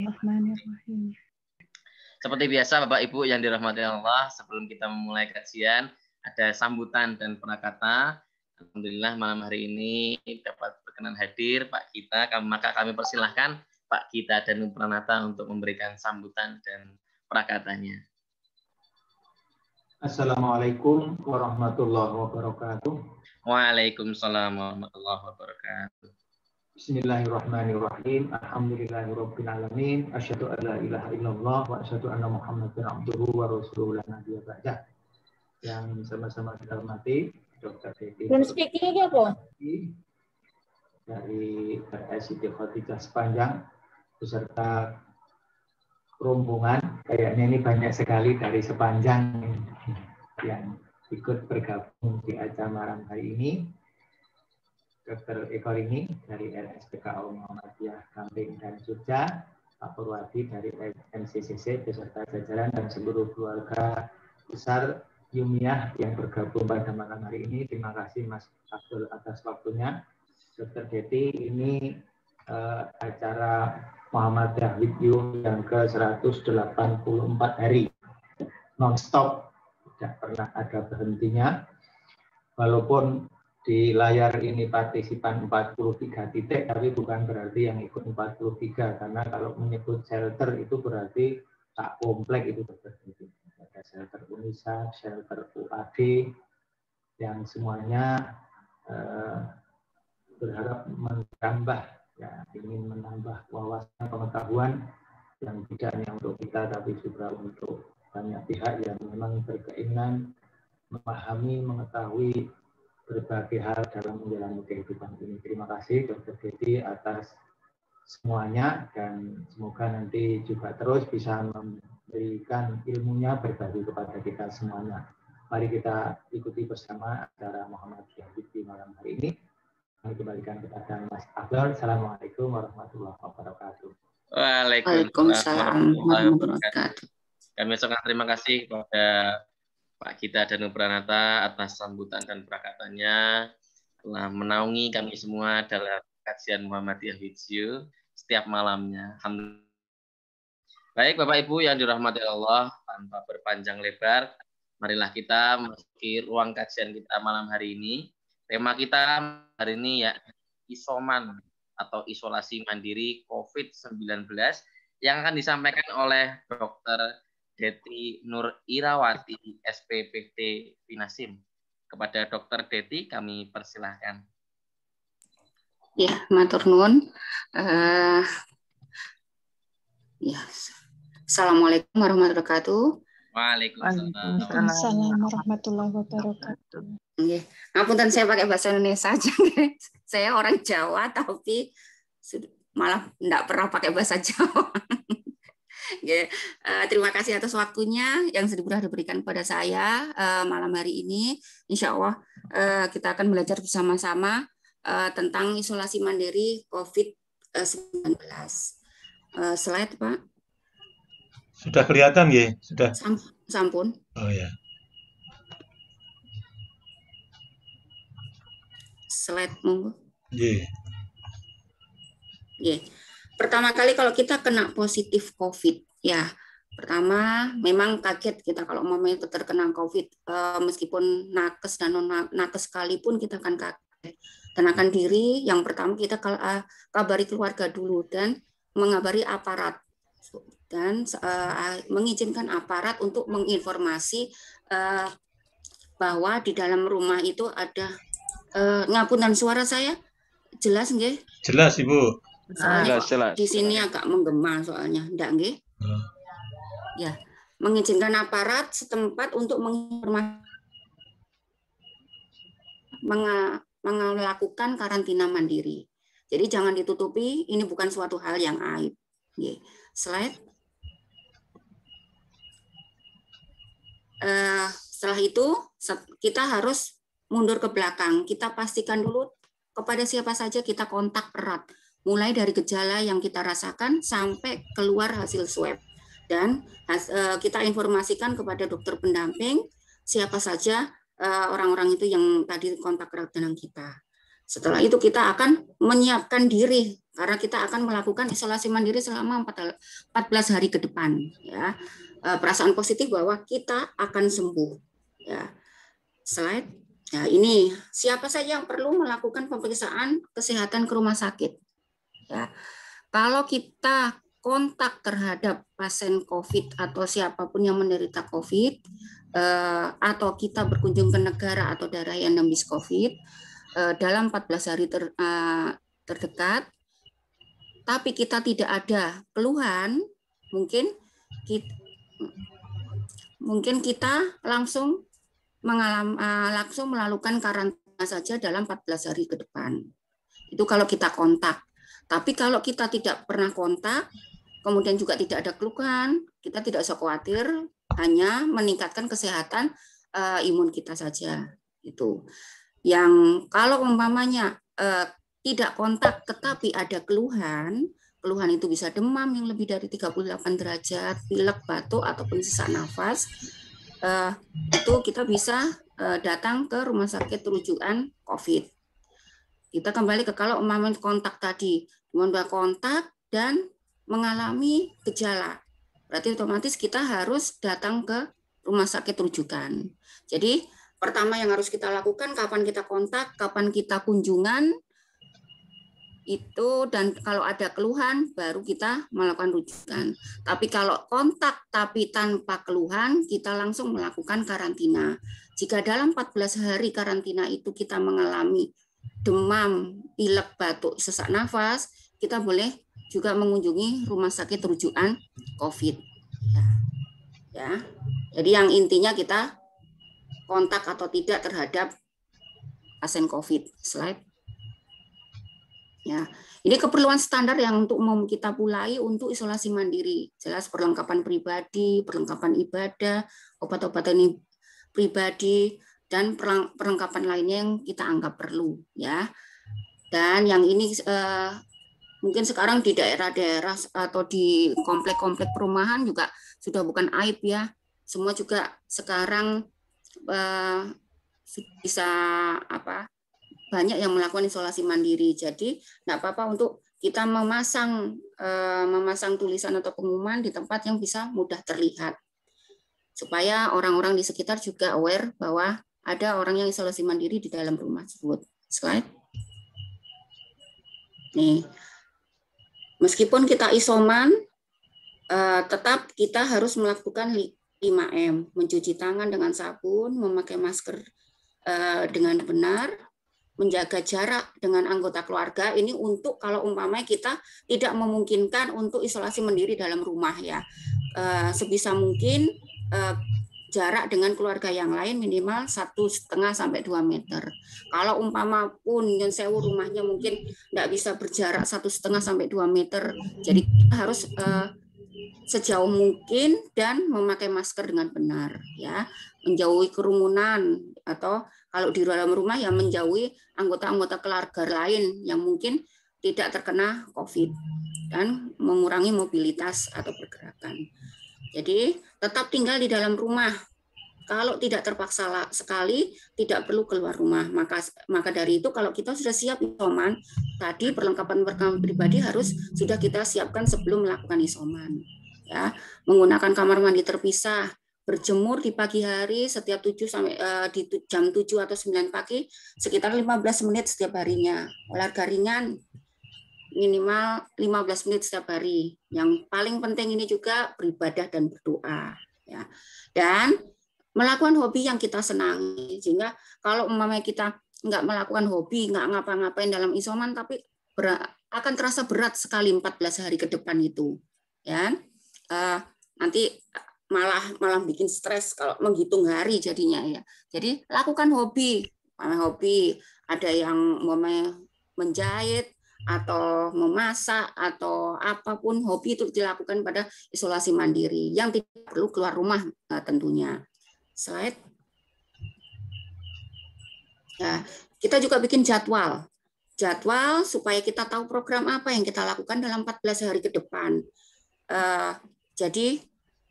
Bismillahirrahmanirrahim. Seperti biasa Bapak Ibu yang dirahmati Allah, sebelum kita memulai kajian ada sambutan dan prakata. Alhamdulillah malam hari ini dapat berkenan hadir Pak Gita, maka kami persilahkan Pak Gita dan Pranata untuk memberikan sambutan dan prakatanya. Assalamualaikum warahmatullahi wabarakatuh. Waalaikumsalam warahmatullahi wabarakatuh. Bismillahirrahmanirrahim. Alhamdulillahirabbil alamin. Asyhadu an la ilaha illallah wa asyhadu anna Muhammadan abduhu wa rasuluhu la nabiyya ba'dah. Yang sama-sama kita hormati Dr. Dedi dari Siti Khadijah Sepanjang beserta rombongan, kayaknya ini banyak sekali dari Sepanjang yang ikut bergabung di acara malam hari ini. Dr. Eko Rini dari RSPKU Muhammadiyah Gamping dan Jogja, Pak Purwadi dari MCCC beserta jajaran dan seluruh keluarga besar Yumiyah yang bergabung pada malam hari ini. Terima kasih Mas Abdul atas waktunya. Dr. Deti, ini acara Muhammadiyah with You yang ke-184 hari non-stop, tidak pernah ada berhentinya. Walaupun di layar ini partisipan 43 titik, tapi bukan berarti yang ikut 43, karena kalau menyebut shelter itu berarti tak komplek itu. Ada shelter Unisa, shelter UAD, yang semuanya berharap menambah, ya, ingin menambah wawasan pengetahuan yang tidak hanya untuk kita, tapi juga untuk banyak pihak yang memang berkeinginan memahami, mengetahui berbagai hal dalam menjalani kehidupan ini. Terima kasih Dr. Dedi atas semuanya, dan semoga nanti juga terus bisa memberikan ilmunya berbagi kepada kita semuanya. Mari kita ikuti bersama acara Muhammadiyah di malam hari ini. Kami kembalikan kepada Mas Abdul. Assalamualaikum warahmatullahi wabarakatuh. Waalaikumsalam warahmatullahi wabarakatuh. Kami ucapkan terima kasih kepada Pak Gita dan Pranata atas sambutan dan prakatanya, telah menaungi kami semua dalam kajian Muhammadiyah with You setiap malamnya. Alhamdulillah. Baik Bapak Ibu yang dirahmati Allah, tanpa berpanjang lebar, marilah kita memasuki ruang kajian kita malam hari ini. Tema kita hari ini ya isoman atau isolasi mandiri COVID-19 yang akan disampaikan oleh Dr. Deti Nur Irawati, SPPT Finasim. Kepada Dr. Deti kami persilahkan. Ya, matur nuwun. Ya. Assalamualaikum warahmatullahi wabarakatuh. Waalaikumsalam warahmatullahi wabarakatuh. Nggih. Ngapunten saya pakai bahasa Indonesia aja, guys. Saya orang Jawa tapi malah enggak pernah pakai bahasa Jawa. Terima kasih atas waktunya yang sudah diberikan kepada saya malam hari ini. Insya Allah kita akan belajar bersama-sama tentang isolasi mandiri COVID-19. Slide, Pak. Sudah kelihatan ya? Sudah. Sampun. Oh ya. Slide monggo. Yeah. Yeah. Pertama kali kalau kita kena positif COVID, ya pertama memang kaget kita kalau mamanya terkena COVID, meskipun nakes dan non nakes sekalipun kita akan kaget. Tenangkan diri, yang pertama kita kabari keluarga dulu dan mengabari aparat dan mengizinkan aparat untuk menginformasi bahwa di dalam rumah itu ada ngapunten suara saya jelas nggih? Jelas Ibu. Soalnya di sini agak menggema soalnya, enggak nggih? Ya, mengizinkan aparat setempat untuk melakukan karantina mandiri. Jadi jangan ditutupi, ini bukan suatu hal yang aib. Slide. Setelah itu kita harus mundur ke belakang. Kita pastikan dulu kepada siapa saja kita kontak erat. Mulai dari gejala yang kita rasakan sampai keluar hasil swab. Dan kita informasikan kepada dokter pendamping siapa saja orang-orang itu yang tadi kontak erat dengan kita. Setelah itu kita akan menyiapkan diri karena kita akan melakukan isolasi mandiri selama 14 hari ke depan. Ya, perasaan positif bahwa kita akan sembuh. Ya, slide. Nah, ini siapa saja yang perlu melakukan pemeriksaan kesehatan ke rumah sakit. Ya, kalau kita kontak terhadap pasien COVID atau siapapun yang menderita COVID, atau kita berkunjung ke negara atau daerah yang endemik COVID, dalam 14 hari terdekat, tapi kita tidak ada keluhan, mungkin kita langsung melakukan karantina saja dalam 14 hari ke depan. Itu kalau kita kontak. Tapi kalau kita tidak pernah kontak, kemudian juga tidak ada keluhan, kita tidak usah khawatir, hanya meningkatkan kesehatan imun kita saja. Itu. Yang kalau umpamanya tidak kontak tetapi ada keluhan itu bisa demam yang lebih dari 38 derajat, pilek, batuk ataupun sesak nafas, itu kita bisa datang ke rumah sakit rujukan COVID. Kita kembali ke kalau umpamanya kontak tadi, sudah kontak dan mengalami gejala, berarti otomatis kita harus datang ke rumah sakit rujukan. Jadi pertama yang harus kita lakukan, kapan kita kontak, kapan kita kunjungan, itu, dan kalau ada keluhan, baru kita melakukan rujukan. Tapi kalau kontak tapi tanpa keluhan, kita langsung melakukan karantina. Jika dalam 14 hari karantina itu kita mengalami demam, pilek, batuk, sesak nafas, kita boleh juga mengunjungi rumah sakit rujukan COVID. Ya. Jadi yang intinya kita kontak atau tidak terhadap pasien COVID. Slide. Ya, ini keperluan standar yang untuk kita mulai untuk isolasi mandiri. Jelas perlengkapan pribadi, perlengkapan ibadah, obat-obatan pribadi, dan perlengkapan lainnya yang kita anggap perlu. Ya, dan yang ini mungkin sekarang di daerah-daerah atau di komplek-komplek perumahan juga sudah bukan aib ya. Semua juga sekarang bisa banyak yang melakukan isolasi mandiri. Jadi tidak apa-apa untuk kita memasang tulisan atau pengumuman di tempat yang bisa mudah terlihat, supaya orang-orang di sekitar juga aware bahwa ada orang yang isolasi mandiri di dalam rumah tersebut. Slide. Nih, meskipun kita isoman, tetap kita harus melakukan 5M, mencuci tangan dengan sabun, memakai masker dengan benar, menjaga jarak dengan anggota keluarga. Ini untuk kalau umpamanya kita tidak memungkinkan untuk isolasi mandiri dalam rumah ya, sebisa mungkin jarak dengan keluarga yang lain minimal 1,5 sampai 2 meter. Kalau umpama pun yang sewa rumahnya mungkin tidak bisa berjarak 1,5 sampai 2 meter, jadi kita harus sejauh mungkin dan memakai masker dengan benar ya, menjauhi kerumunan, atau kalau di dalam rumah ya menjauhi anggota-anggota keluarga lain yang mungkin tidak terkena COVID dan mengurangi mobilitas atau pergerakan. Jadi tetap tinggal di dalam rumah. Kalau tidak terpaksa sekali, tidak perlu keluar rumah. Maka dari itu kalau kita sudah siap isoman, tadi perlengkapan pribadi harus sudah kita siapkan sebelum melakukan isoman. Ya, menggunakan kamar mandi terpisah, berjemur di pagi hari setiap 7 sampai di jam 7 atau 9 pagi sekitar 15 menit setiap harinya. Olahraga ringan minimal 15 menit setiap hari. Yang paling penting ini juga beribadah dan berdoa ya. Dan melakukan hobi yang kita senangi, sehingga kalau umpamanya kita nggak melakukan hobi, nggak ngapa-ngapain dalam isoman, tapi akan terasa berat sekali 14 hari ke depan itu ya. Nanti malah bikin stres kalau menghitung hari jadinya ya. Jadi lakukan hobi, ada yang mau menjahit atau memasak atau apapun hobi itu dilakukan pada isolasi mandiri yang tidak perlu keluar rumah tentunya. Slide. Nah, kita juga bikin jadwal supaya kita tahu program apa yang kita lakukan dalam 14 hari ke depan. Jadi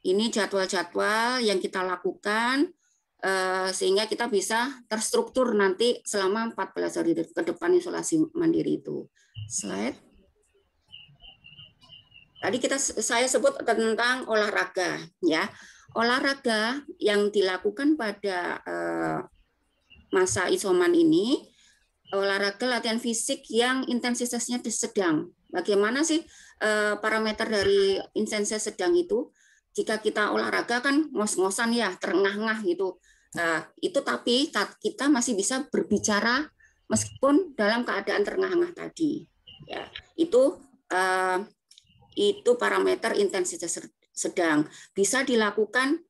ini jadwal-jadwal yang kita lakukan sehingga kita bisa terstruktur nanti selama 14 hari ke depan isolasi mandiri itu. Slide. Tadi saya sebut tentang olahraga, ya. Olahraga yang dilakukan pada masa isoman ini, olahraga latihan fisik yang intensitasnya sedang. Bagaimana sih parameter dari intensitas sedang itu? Jika kita olahraga kan ngos-ngosan ya, terengah-engah gitu. Itu tapi kita masih bisa berbicara meskipun dalam keadaan terengah-engah tadi. Ya, itu parameter intensitas sedang. Bisa dilakukan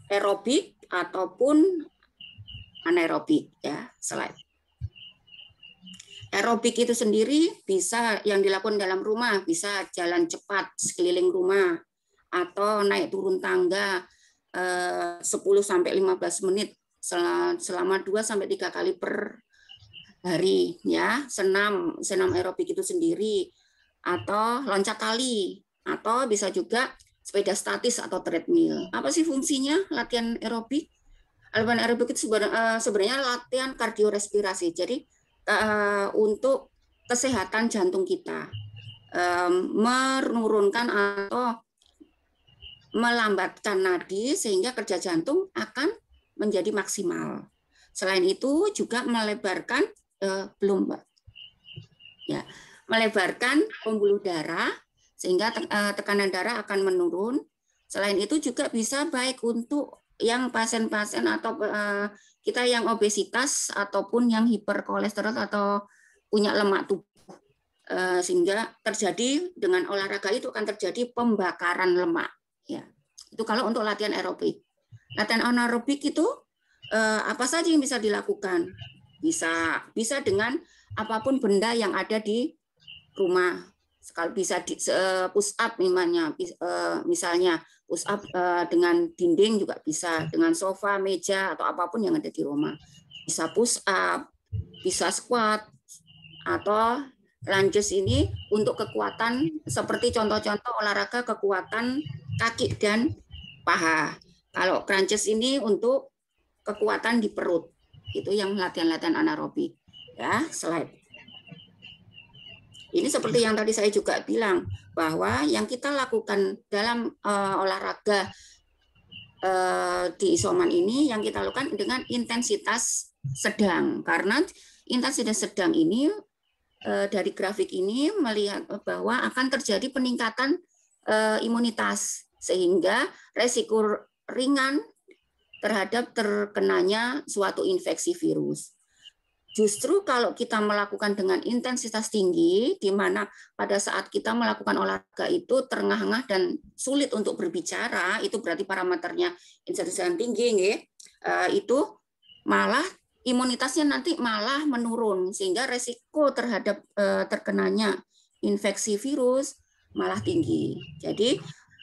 aerobik ataupun anaerobik, ya. Slide. Aerobik itu sendiri bisa yang dilakukan dalam rumah, bisa jalan cepat sekeliling rumah atau naik turun tangga 10-15 menit selama 2-3 kali per hari, ya. Senam aerobik itu sendiri atau loncat tali atau bisa juga sepeda statis atau treadmill. Apa sih fungsinya latihan aerobik? Latihan aerobik itu sebenarnya latihan kardiorespirasi. Jadi untuk kesehatan jantung kita, menurunkan atau melambatkan nadi sehingga kerja jantung akan menjadi maksimal. Selain itu juga melebarkan melebarkan pembuluh darah sehingga tekanan darah akan menurun. Selain itu juga bisa baik untuk yang pasien-pasien atau kita yang obesitas ataupun yang hiperkolesterol atau punya lemak tubuh, sehingga terjadi dengan olahraga itu akan terjadi pembakaran lemak. Ya, itu kalau untuk latihan aerobik. Latihan anaerobik itu apa saja yang bisa dilakukan? Bisa dengan apapun benda yang ada di rumah. Kalau bisa push up misalnya push up dengan dinding juga bisa, dengan sofa, meja atau apapun yang ada di rumah. Bisa push up, bisa squat atau lunges ini untuk kekuatan seperti contoh-contoh olahraga kekuatan kaki dan paha. Kalau crunches ini untuk kekuatan di perut. Itu yang latihan-latihan anaerobik. Ya, slide. Ini seperti yang tadi saya juga bilang, bahwa yang kita lakukan dalam olahraga di isoman ini, yang kita lakukan dengan intensitas sedang. Karena intensitas sedang ini, dari grafik ini melihat bahwa akan terjadi peningkatan imunitas, sehingga resiko ringan terhadap terkenanya suatu infeksi virus. Justru kalau kita melakukan dengan intensitas tinggi, di mana pada saat kita melakukan olahraga itu terengah-engah dan sulit untuk berbicara, itu berarti parameternya intensitas yang tinggi, itu malah imunitasnya nanti malah menurun, sehingga resiko terhadap terkenanya infeksi virus malah tinggi. Jadi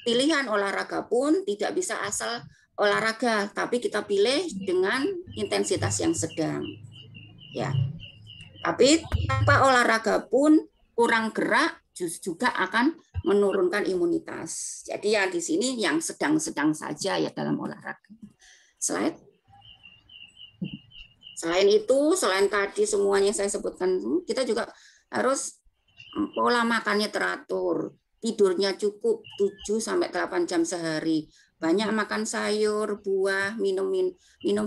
pilihan olahraga pun tidak bisa asal olahraga, tapi kita pilih dengan intensitas yang sedang. Ya, tapi tanpa olahraga pun kurang gerak juga akan menurunkan imunitas. Jadi ya di sini yang sedang-sedang saja ya dalam olahraga. Slide. Selain itu, selain tadi semuanya saya sebutkan, kita juga harus pola makannya teratur, tidurnya cukup 7-8 jam sehari. Banyak makan sayur, buah, minum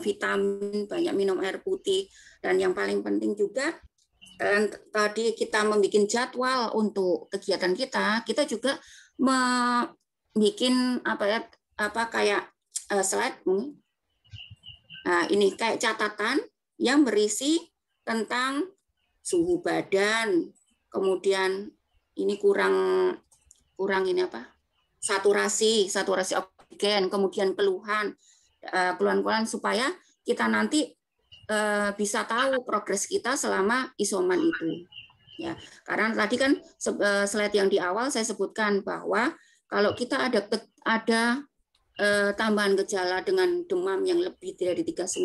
vitamin, banyak minum air putih, dan yang paling penting juga tadi kita membuat jadwal untuk kegiatan kita juga membuat kayak slide, nah ini kayak catatan yang berisi tentang suhu badan, kemudian ini kurang ini saturasi oksigen, kemudian keluhan supaya kita nanti bisa tahu progres kita selama isoman itu. Ya, karena tadi kan slide yang di awal saya sebutkan bahwa kalau kita ada tambahan gejala dengan demam yang lebih dari 39,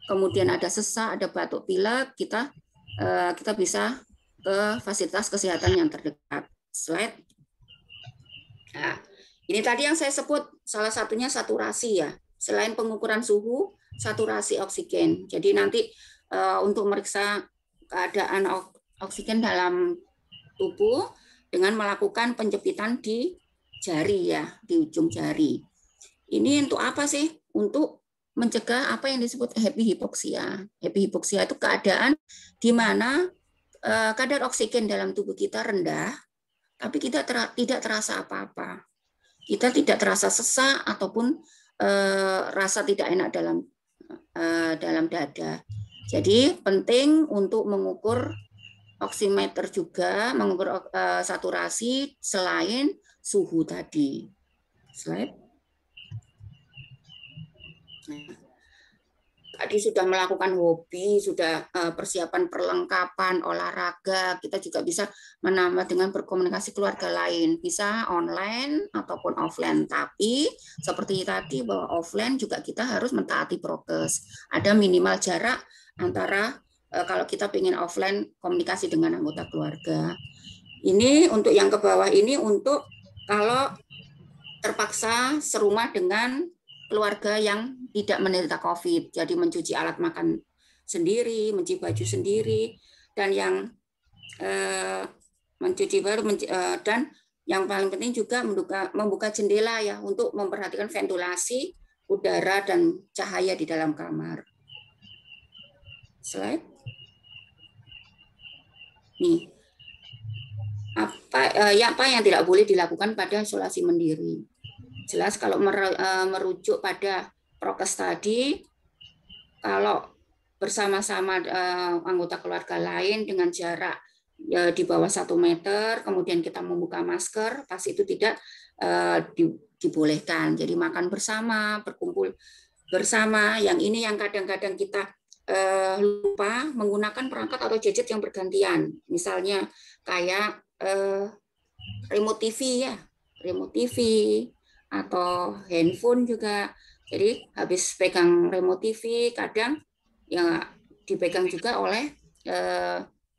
kemudian ada sesak, ada batuk pilek, kita bisa ke fasilitas kesehatan yang terdekat. Slide. Nah, ini tadi yang saya sebut salah satunya saturasi ya. selain pengukuran suhu, saturasi oksigen. Jadi nanti untuk meriksa keadaan oksigen dalam tubuh dengan melakukan penjepitan di jari ya, di ujung jari. Ini untuk apa sih? Untuk mencegah apa yang disebut happy hypoxia. Happy hypoxia itu keadaan di mana kadar oksigen dalam tubuh kita rendah, tapi kita tidak terasa apa-apa. Kita tidak terasa sesak ataupun rasa tidak enak dalam dada. Jadi penting untuk mengukur oximeter juga, mengukur saturasi selain suhu tadi. Slide. Tadi sudah melakukan hobi, sudah persiapan perlengkapan, olahraga, kita juga bisa menambah dengan berkomunikasi keluarga lain, bisa online ataupun offline. Tapi seperti tadi bahwa offline juga kita harus mentaati prokes. Ada minimal jarak antara kalau kita ingin offline komunikasi dengan anggota keluarga. Ini untuk yang ke bawah ini untuk kalau terpaksa serumah dengan keluarga yang tidak menderita COVID, jadi mencuci alat makan sendiri, mencuci baju sendiri, dan yang mencuci baru dan yang paling penting juga membuka jendela ya untuk memperhatikan ventilasi udara dan cahaya di dalam kamar. Slide. Nih, apa yang tidak boleh dilakukan pada isolasi mandiri? Jelas kalau merujuk pada prokes tadi, kalau bersama-sama anggota keluarga lain dengan jarak di bawah 1 meter, kemudian kita membuka masker, pasti itu tidak dibolehkan. Jadi makan bersama, berkumpul bersama, yang ini yang kadang-kadang kita lupa menggunakan perangkat atau gadget yang bergantian. Misalnya kayak remote TV ya, remote TV, atau handphone juga. Jadi habis pegang remote TV kadang ya dipegang juga oleh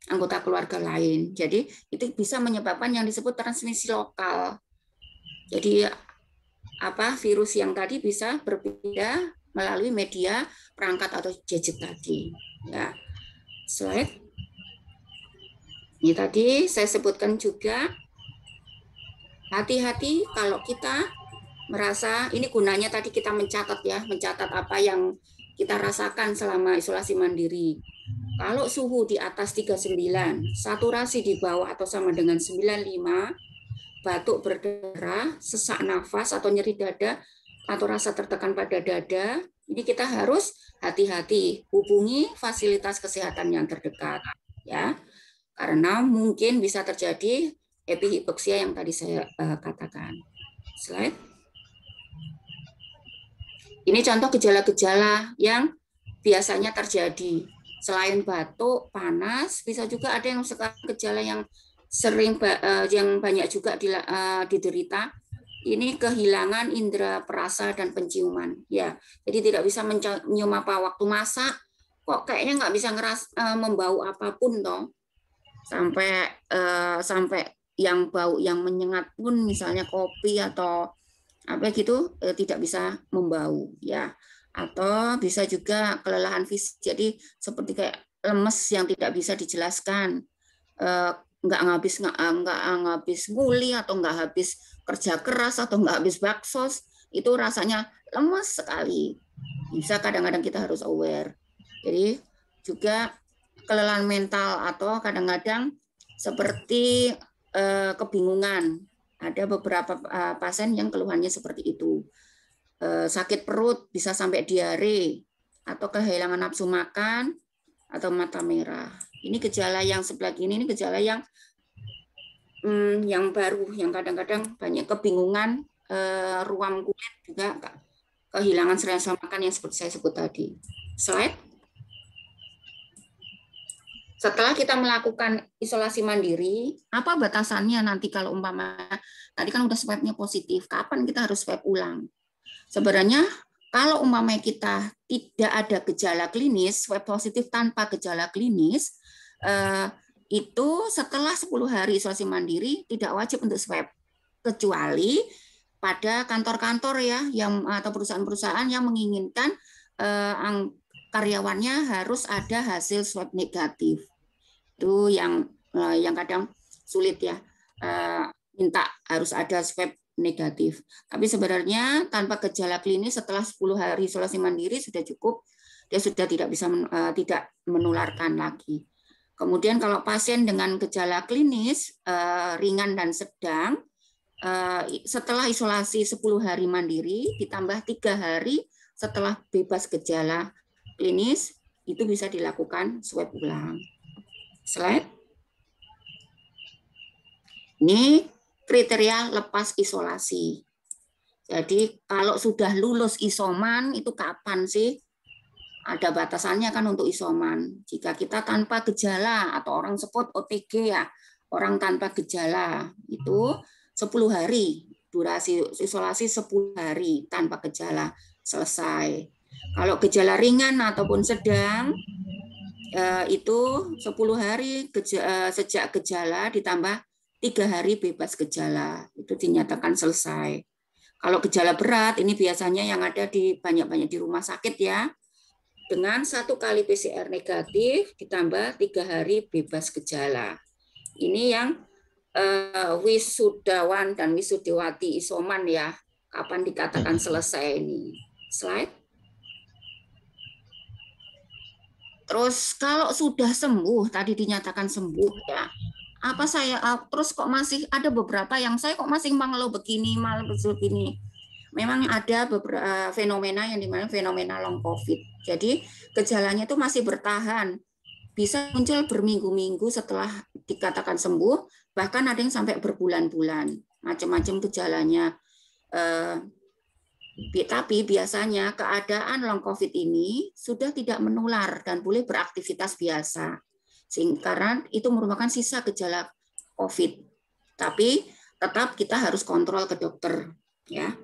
anggota keluarga lain. Jadi itu bisa menyebabkan yang disebut transmisi lokal. Jadi virus yang tadi bisa berpindah melalui media perangkat atau gadget tadi. Ya. Slide. Ini tadi saya sebutkan juga hati-hati kalau kita merasa ini gunanya tadi kita mencatat ya, mencatat apa yang kita rasakan selama isolasi mandiri. Kalau suhu di atas 39, saturasi di bawah atau sama dengan 95, batuk berdarah, sesak nafas atau nyeri dada atau rasa tertekan pada dada, ini kita harus hati-hati, hubungi fasilitas kesehatan yang terdekat ya. Karena mungkin bisa terjadi epihipoksia yang tadi saya katakan. Slide. Ini contoh gejala-gejala yang biasanya terjadi. Selain batuk, panas, bisa juga ada yang sekarang gejala yang sering yang banyak juga diderita. Ini kehilangan indera perasa dan penciuman. Ya, jadi tidak bisa mencium apa waktu masak. Kok kayaknya nggak bisa membau apapun toh. Sampai yang bau yang menyengat pun, misalnya kopi atau apa gitu tidak bisa membau ya, atau bisa juga kelelahan fisik, jadi seperti kayak lemes yang tidak bisa dijelaskan, nggak habis nguli atau nggak habis kerja keras atau nggak habis baksos, itu rasanya lemes sekali, bisa kadang-kadang kita harus aware. Jadi juga kelelahan mental atau kadang-kadang seperti kebingungan. Ada beberapa pasien yang keluhannya seperti itu. Sakit perut, bisa sampai diare, atau kehilangan nafsu makan, atau mata merah. Ini gejala yang sebelah ini gejala yang baru, yang kadang-kadang banyak kebingungan, ruam kulit juga, kehilangan selera makan yang seperti saya sebut tadi. Slide. Setelah kita melakukan isolasi mandiri, apa batasannya nanti kalau umpamanya tadi kan udah swab-nya positif, kapan kita harus swab ulang? Sebenarnya kalau umpamanya kita tidak ada gejala klinis, swab positif tanpa gejala klinis, itu setelah 10 hari isolasi mandiri tidak wajib untuk swab, kecuali pada kantor-kantor ya yang atau perusahaan-perusahaan yang menginginkan karyawannya harus ada hasil swab negatif. Itu yang kadang sulit ya, minta harus ada swab negatif. Tapi sebenarnya tanpa gejala klinis setelah 10 hari isolasi mandiri sudah cukup, dia sudah tidak bisa tidak menularkan lagi. Kemudian kalau pasien dengan gejala klinis ringan dan sedang, setelah isolasi 10 hari mandiri ditambah 3 hari setelah bebas gejala klinis, itu bisa dilakukan swab ulang. Slide. Ini kriteria lepas isolasi. Jadi kalau sudah lulus isoman itu kapan sih? Ada batasannya kan untuk isoman. Jika kita tanpa gejala atau orang sebut OTG ya, orang tanpa gejala itu 10 hari, durasi isolasi 10 hari tanpa gejala selesai. Kalau gejala ringan ataupun sedang itu 10 hari sejak gejala ditambah 3 hari bebas gejala, itu dinyatakan selesai. Kalau gejala berat ini biasanya yang ada di banyak-banyak di rumah sakit ya, dengan 1 kali PCR negatif ditambah 3 hari bebas gejala. Ini yang wisudawan dan wisudawati isoman ya, kapan dikatakan selesai ini. Slide. Terus kalau sudah sembuh, tadi dinyatakan sembuh ya, terus kok masih ada beberapa yang saya kok masih mengeluh begini, malah begini. Memang ada beberapa fenomena yang dimana fenomena long COVID. Jadi gejalanya itu masih bertahan, bisa muncul berminggu-minggu setelah dikatakan sembuh, bahkan ada yang sampai berbulan-bulan, macam-macam gejalanya. Tapi biasanya keadaan long COVID ini sudah tidak menular dan boleh beraktivitas biasa, karena itu merupakan sisa gejala COVID. Tapi tetap kita harus kontrol ke dokter, ya.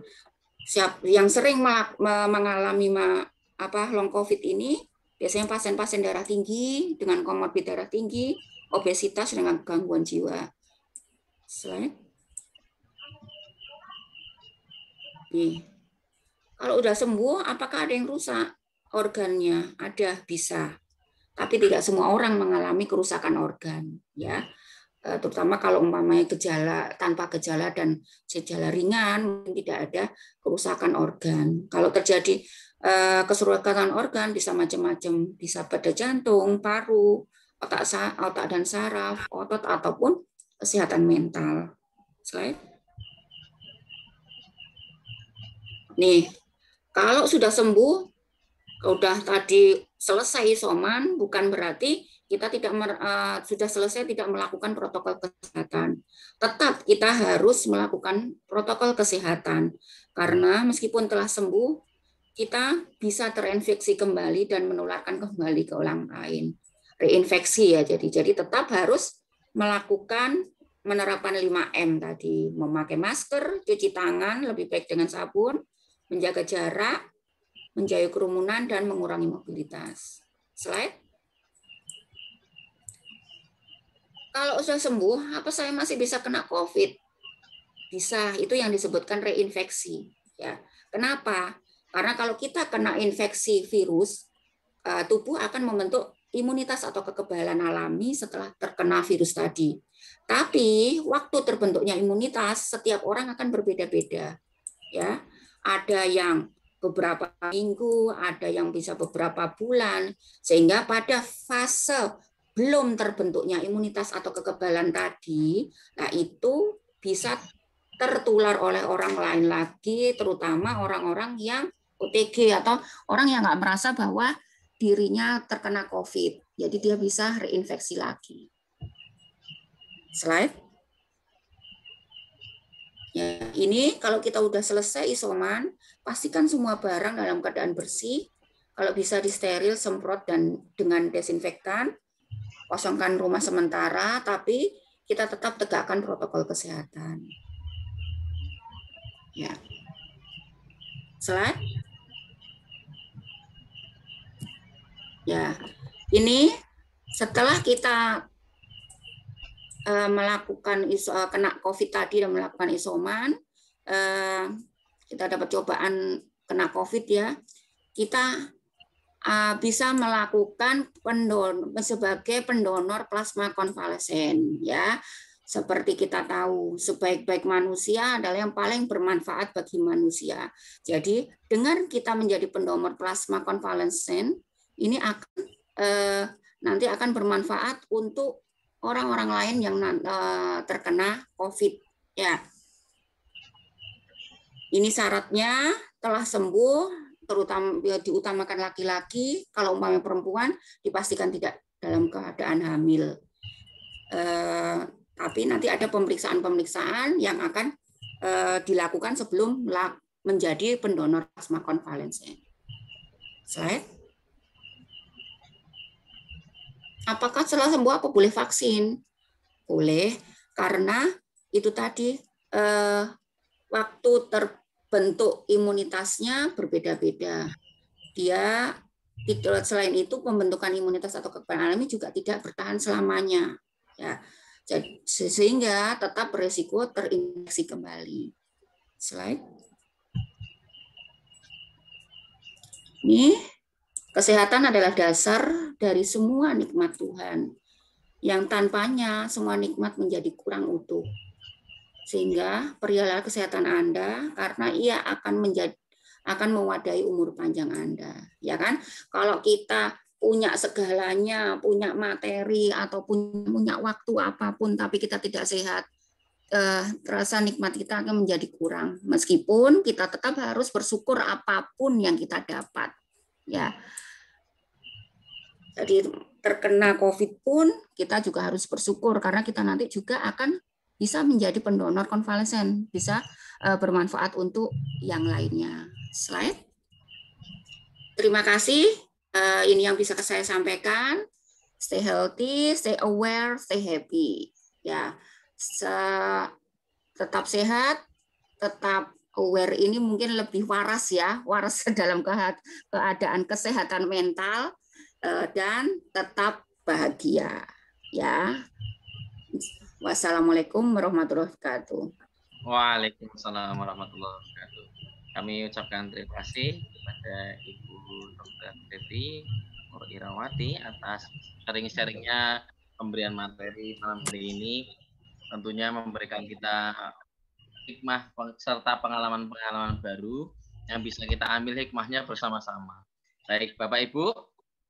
Yang sering mengalami long COVID ini biasanya pasien-pasien darah tinggi dengan komorbid darah tinggi, obesitas dengan gangguan jiwa. Slide. Nih. Kalau udah sembuh, apakah ada yang rusak organnya? Ada, bisa. Tapi tidak semua orang mengalami kerusakan organ, ya. Terutama kalau umpamanya gejala tanpa gejala dan gejala ringan, tidak ada kerusakan organ. Kalau terjadi kerusakan organ bisa macam-macam, bisa pada jantung, paru, otak dan saraf, otot ataupun kesehatan mental. Slide. Nih, kalau sudah sembuh, sudah tadi selesai isoman, bukan berarti kita sudah selesai tidak melakukan protokol kesehatan. Tetap kita harus melakukan protokol kesehatan, karena meskipun telah sembuh, kita bisa terinfeksi kembali dan menularkan kembali ke orang lain. Reinfeksi ya, jadi tetap harus menerapkan 5M tadi, memakai masker, cuci tangan, lebih baik dengan sabun, menjaga jarak, menjauhi kerumunan, dan mengurangi mobilitas. Slide. Kalau sudah sembuh, apa saya masih bisa kena COVID? Bisa, itu yang disebutkan reinfeksi. Ya. Kenapa? Karena kalau kita kena infeksi virus, tubuh akan membentuk imunitas atau kekebalan alami setelah terkena virus tadi. Tapi waktu terbentuknya imunitas setiap orang akan berbeda-beda. Ya. Ada yang beberapa minggu, ada yang bisa beberapa bulan, sehingga pada fase belum terbentuknya imunitas atau kekebalan tadi, nah itu bisa tertular oleh orang lain lagi, terutama orang-orang yang OTG atau orang yang nggak merasa bahwa dirinya terkena COVID, jadi dia bisa reinfeksi lagi. Slide. Ya, ini kalau kita udah selesai isoman, pastikan semua barang dalam keadaan bersih. Kalau bisa disteril, semprot dan dengan desinfektan. Kosongkan rumah sementara, tapi kita tetap tegakkan protokol kesehatan. Ya. Slide. Ya, ini setelah kita melakukan kena COVID tadi dan melakukan isoman, kita dapat cobaan kena COVID ya, kita bisa melakukan sebagai pendonor plasma konvalesen ya. Seperti kita tahu, sebaik-baik manusia adalah yang paling bermanfaat bagi manusia. Jadi dengan kita menjadi pendonor plasma konvalesen, ini akan nanti akan bermanfaat untuk orang-orang lain yang terkena COVID ya. Ini syaratnya telah sembuh, terutama diutamakan laki-laki. Kalau umpamanya perempuan dipastikan tidak dalam keadaan hamil. Tapi nanti ada pemeriksaan-pemeriksaan yang akan dilakukan sebelum menjadi pendonor plasma konvalesen. Slide. Apakah setelah sembuh apa boleh vaksin? Boleh, karena itu tadi waktu terbentuk imunitasnya berbeda-beda. Dia selain itu pembentukan imunitas atau kekebalan alami juga tidak bertahan selamanya. Ya. Sehingga tetap beresiko terinfeksi kembali. Slide. Ini kesehatan adalah dasar dari semua nikmat Tuhan. Yang tanpanya semua nikmat menjadi kurang utuh. Sehingga perihal kesehatan Anda karena ia akan mewadahi umur panjang Anda, ya kan? Kalau kita punya segalanya, punya materi atau punya waktu apapun, tapi kita tidak sehat, terasa nikmat kita akan menjadi kurang. Meskipun kita tetap harus bersyukur apapun yang kita dapat, ya. Jadi terkena COVID pun kita juga harus bersyukur karena kita nanti juga akan bisa menjadi pendonor konvalesen, bisa bermanfaat untuk yang lainnya. Slide. Terima kasih. Ini yang bisa saya sampaikan. Stay healthy, stay aware, stay happy. Ya, tetap sehat, tetap aware ini mungkin lebih waras ya, waras dalam keadaan kesehatan mental dan tetap bahagia. Ya. Wassalamualaikum warahmatullahi wabarakatuh. Waalaikumsalam warahmatullahi wabarakatuh. Kami ucapkan terima kasih kepada Ibu Dr. Devi Irawati atas sharing-sharingnya, pemberian materi malam hari ini. Tentunya memberikan kita hikmah serta pengalaman-pengalaman baru yang bisa kita ambil hikmahnya bersama-sama. Baik, Bapak Ibu,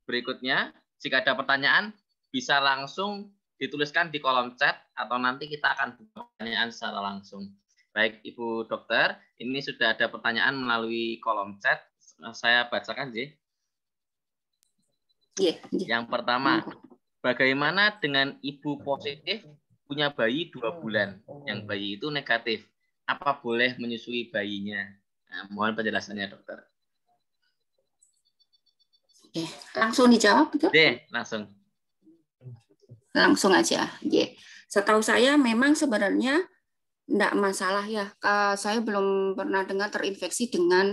berikutnya jika ada pertanyaan bisa langsung dituliskan di kolom chat atau nanti kita akan buka pertanyaan secara langsung. Baik, Ibu Dokter, ini sudah ada pertanyaan melalui kolom chat. Saya bacakan, J. Yang pertama, bagaimana dengan ibu positif punya bayi 2 bulan, yang bayi itu negatif? Apa boleh menyusui bayinya? Nah, mohon penjelasannya, Dokter. Langsung dijawab, betul? Langsung aja. Setahu saya memang sebenarnya enggak masalah ya. Saya belum pernah dengar terinfeksi dengan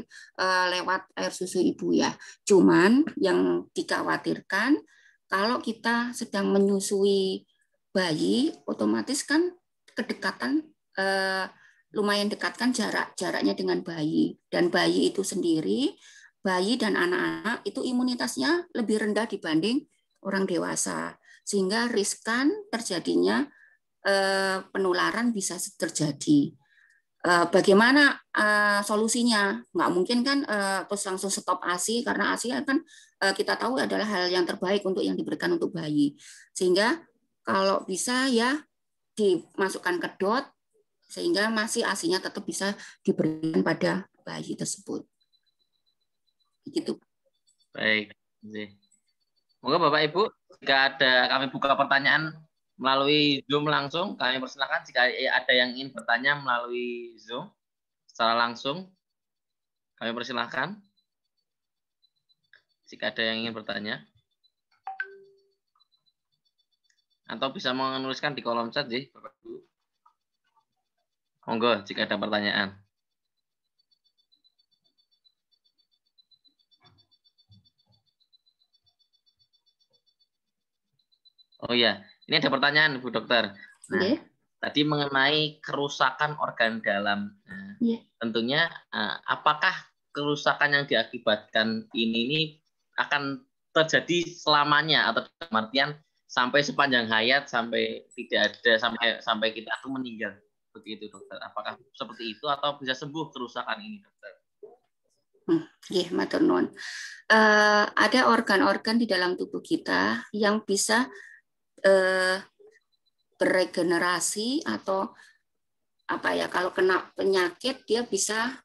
lewat air susu ibu ya. Cuman yang dikhawatirkan kalau kita sedang menyusui bayi, otomatis kan kedekatan lumayan dekat kan jaraknya dengan bayi, dan bayi itu sendiri, bayi dan anak-anak itu imunitasnya lebih rendah dibanding orang dewasa, sehingga riskan terjadinya penularan bisa terjadi. Bagaimana solusinya? Nggak mungkin kan terus langsung stop ASI, karena ASI kan kita tahu adalah hal yang terbaik untuk yang diberikan untuk bayi. Sehingga kalau bisa ya dimasukkan ke DOT, sehingga masih ASI-nya tetap bisa diberikan pada bayi tersebut. Begitu. Baik. Moga Bapak Ibu, jika ada kami buka pertanyaan melalui Zoom langsung, kami persilakan jika ada yang ingin bertanya melalui Zoom secara langsung, kami persilahkan. Jika ada yang ingin bertanya, atau bisa menuliskan di kolom chat, Bapak Ibu. Monggo jika ada pertanyaan. Oh iya, ini ada pertanyaan Bu Dokter. Nah, tadi mengenai kerusakan organ dalam. Nah, tentunya apakah kerusakan yang diakibatkan ini akan terjadi selamanya atau dalam artian sampai sepanjang hayat, sampai tidak ada, sampai kita tuh meninggal, begitu dokter? Apakah seperti itu atau bisa sembuh kerusakan ini, dokter? Matur nuwun. Ada organ-organ di dalam tubuh kita yang bisa beregenerasi atau apa ya, kalau kena penyakit dia bisa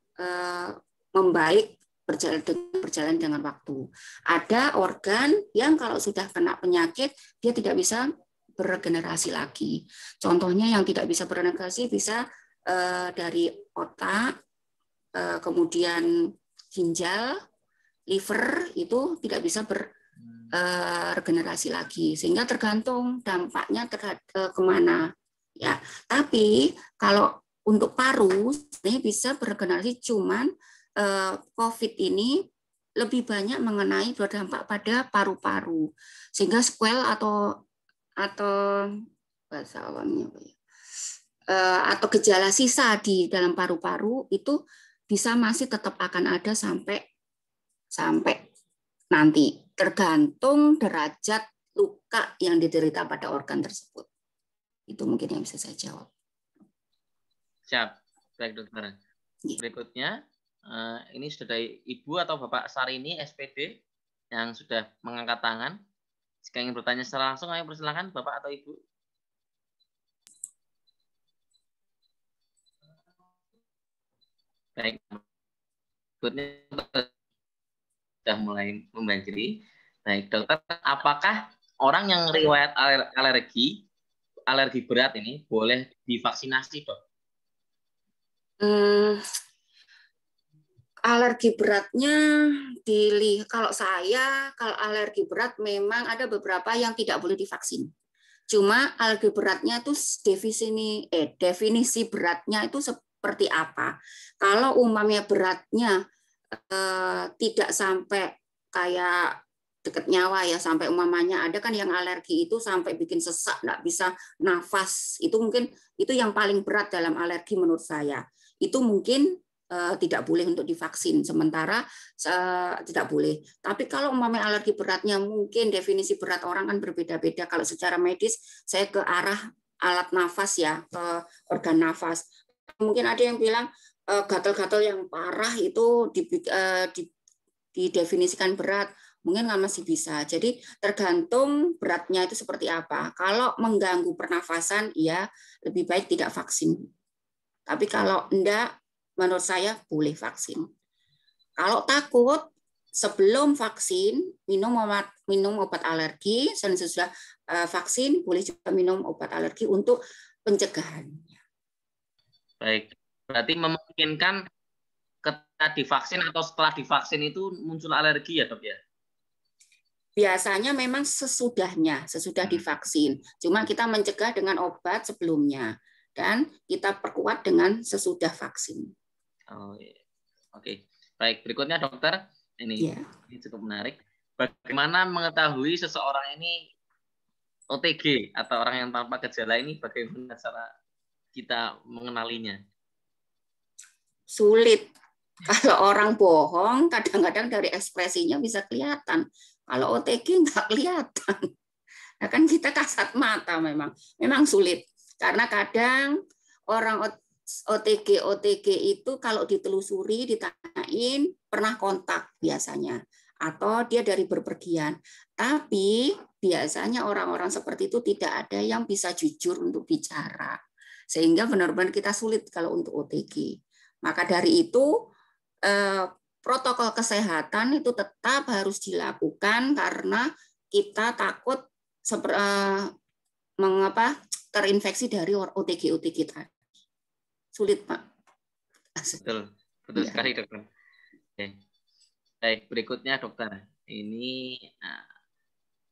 membaik berjalan dengan waktu. Ada organ yang kalau sudah kena penyakit dia tidak bisa beregenerasi lagi. Contohnya yang tidak bisa beregenerasi bisa dari otak, kemudian ginjal, liver itu tidak bisa regenerasi lagi, sehingga tergantung dampaknya kemana ya. Tapi kalau untuk paru sebenarnya bisa beregenerasi, cuman COVID ini lebih banyak mengenai berdampak pada paru-paru, sehingga sequel atau bahasa awamnya apa ya, atau gejala sisa di dalam paru-paru itu bisa masih tetap akan ada sampai nanti, tergantung derajat luka yang diderita pada organ tersebut. Itu mungkin yang bisa saya jawab. Siap, baik dokter. Berikutnya, ini sudah Ibu atau Bapak Sarini SPD yang sudah mengangkat tangan. Jika ingin bertanya secara langsung, ayo persilakan Bapak atau Ibu. Baik, berikutnya sudah mulai membanjiri. Baik, dokter, apakah orang yang riwayat alergi berat ini boleh divaksinasi, dok? Alergi beratnya kalau alergi berat memang ada beberapa yang tidak boleh divaksin. Cuma alergi beratnya itu definisi beratnya itu seperti apa? Kalau umpamanya beratnya tidak sampai kayak deket nyawa ya, sampai umpamanya ada kan yang alergi itu sampai bikin sesak, nggak bisa nafas, itu mungkin itu yang paling berat dalam alergi menurut saya. Itu mungkin tidak boleh untuk divaksin, sementara tidak boleh. Tapi kalau umpamanya alergi beratnya, mungkin definisi berat orang kan berbeda-beda. Kalau secara medis saya ke arah alat nafas ya, ke organ nafas. Mungkin ada yang bilang gatal-gatal yang parah itu didefinisikan berat, mungkin nggak masih bisa. Jadi tergantung beratnya itu seperti apa. Kalau mengganggu pernafasan, ya lebih baik tidak vaksin. Tapi kalau enggak, menurut saya boleh vaksin. Kalau takut, sebelum vaksin minum obat alergi, dan sesudah vaksin boleh juga minum obat alergi untuk pencegahan. Baik, berarti memungkinkan ketika divaksin atau setelah divaksin itu muncul alergi ya, dok ya? Biasanya memang sesudah divaksin. Cuma kita mencegah dengan obat sebelumnya dan kita perkuat dengan sesudah vaksin. Oh, iya. Oke. Baik, berikutnya dokter, ini cukup menarik. Bagaimana mengetahui seseorang ini OTG atau orang yang tanpa gejala ini, bagaimana cara kita mengenalinya? Sulit. Kalau orang bohong, kadang-kadang dari ekspresinya bisa kelihatan. Kalau OTG nggak kelihatan. Nah, kan kita kasat mata memang sulit. Karena kadang orang OTG itu kalau ditelusuri, ditanyain pernah kontak biasanya, atau dia dari berpergian. Tapi biasanya orang-orang seperti itu tidak ada yang bisa jujur untuk bicara, sehingga benar-benar kita sulit kalau untuk OTG. Maka dari itu protokol kesehatan itu tetap harus dilakukan karena kita takut terinfeksi dari OTG tadi. Sulit, Pak. Betul sekali, dokter. Oke. Baik, berikutnya dokter. Ini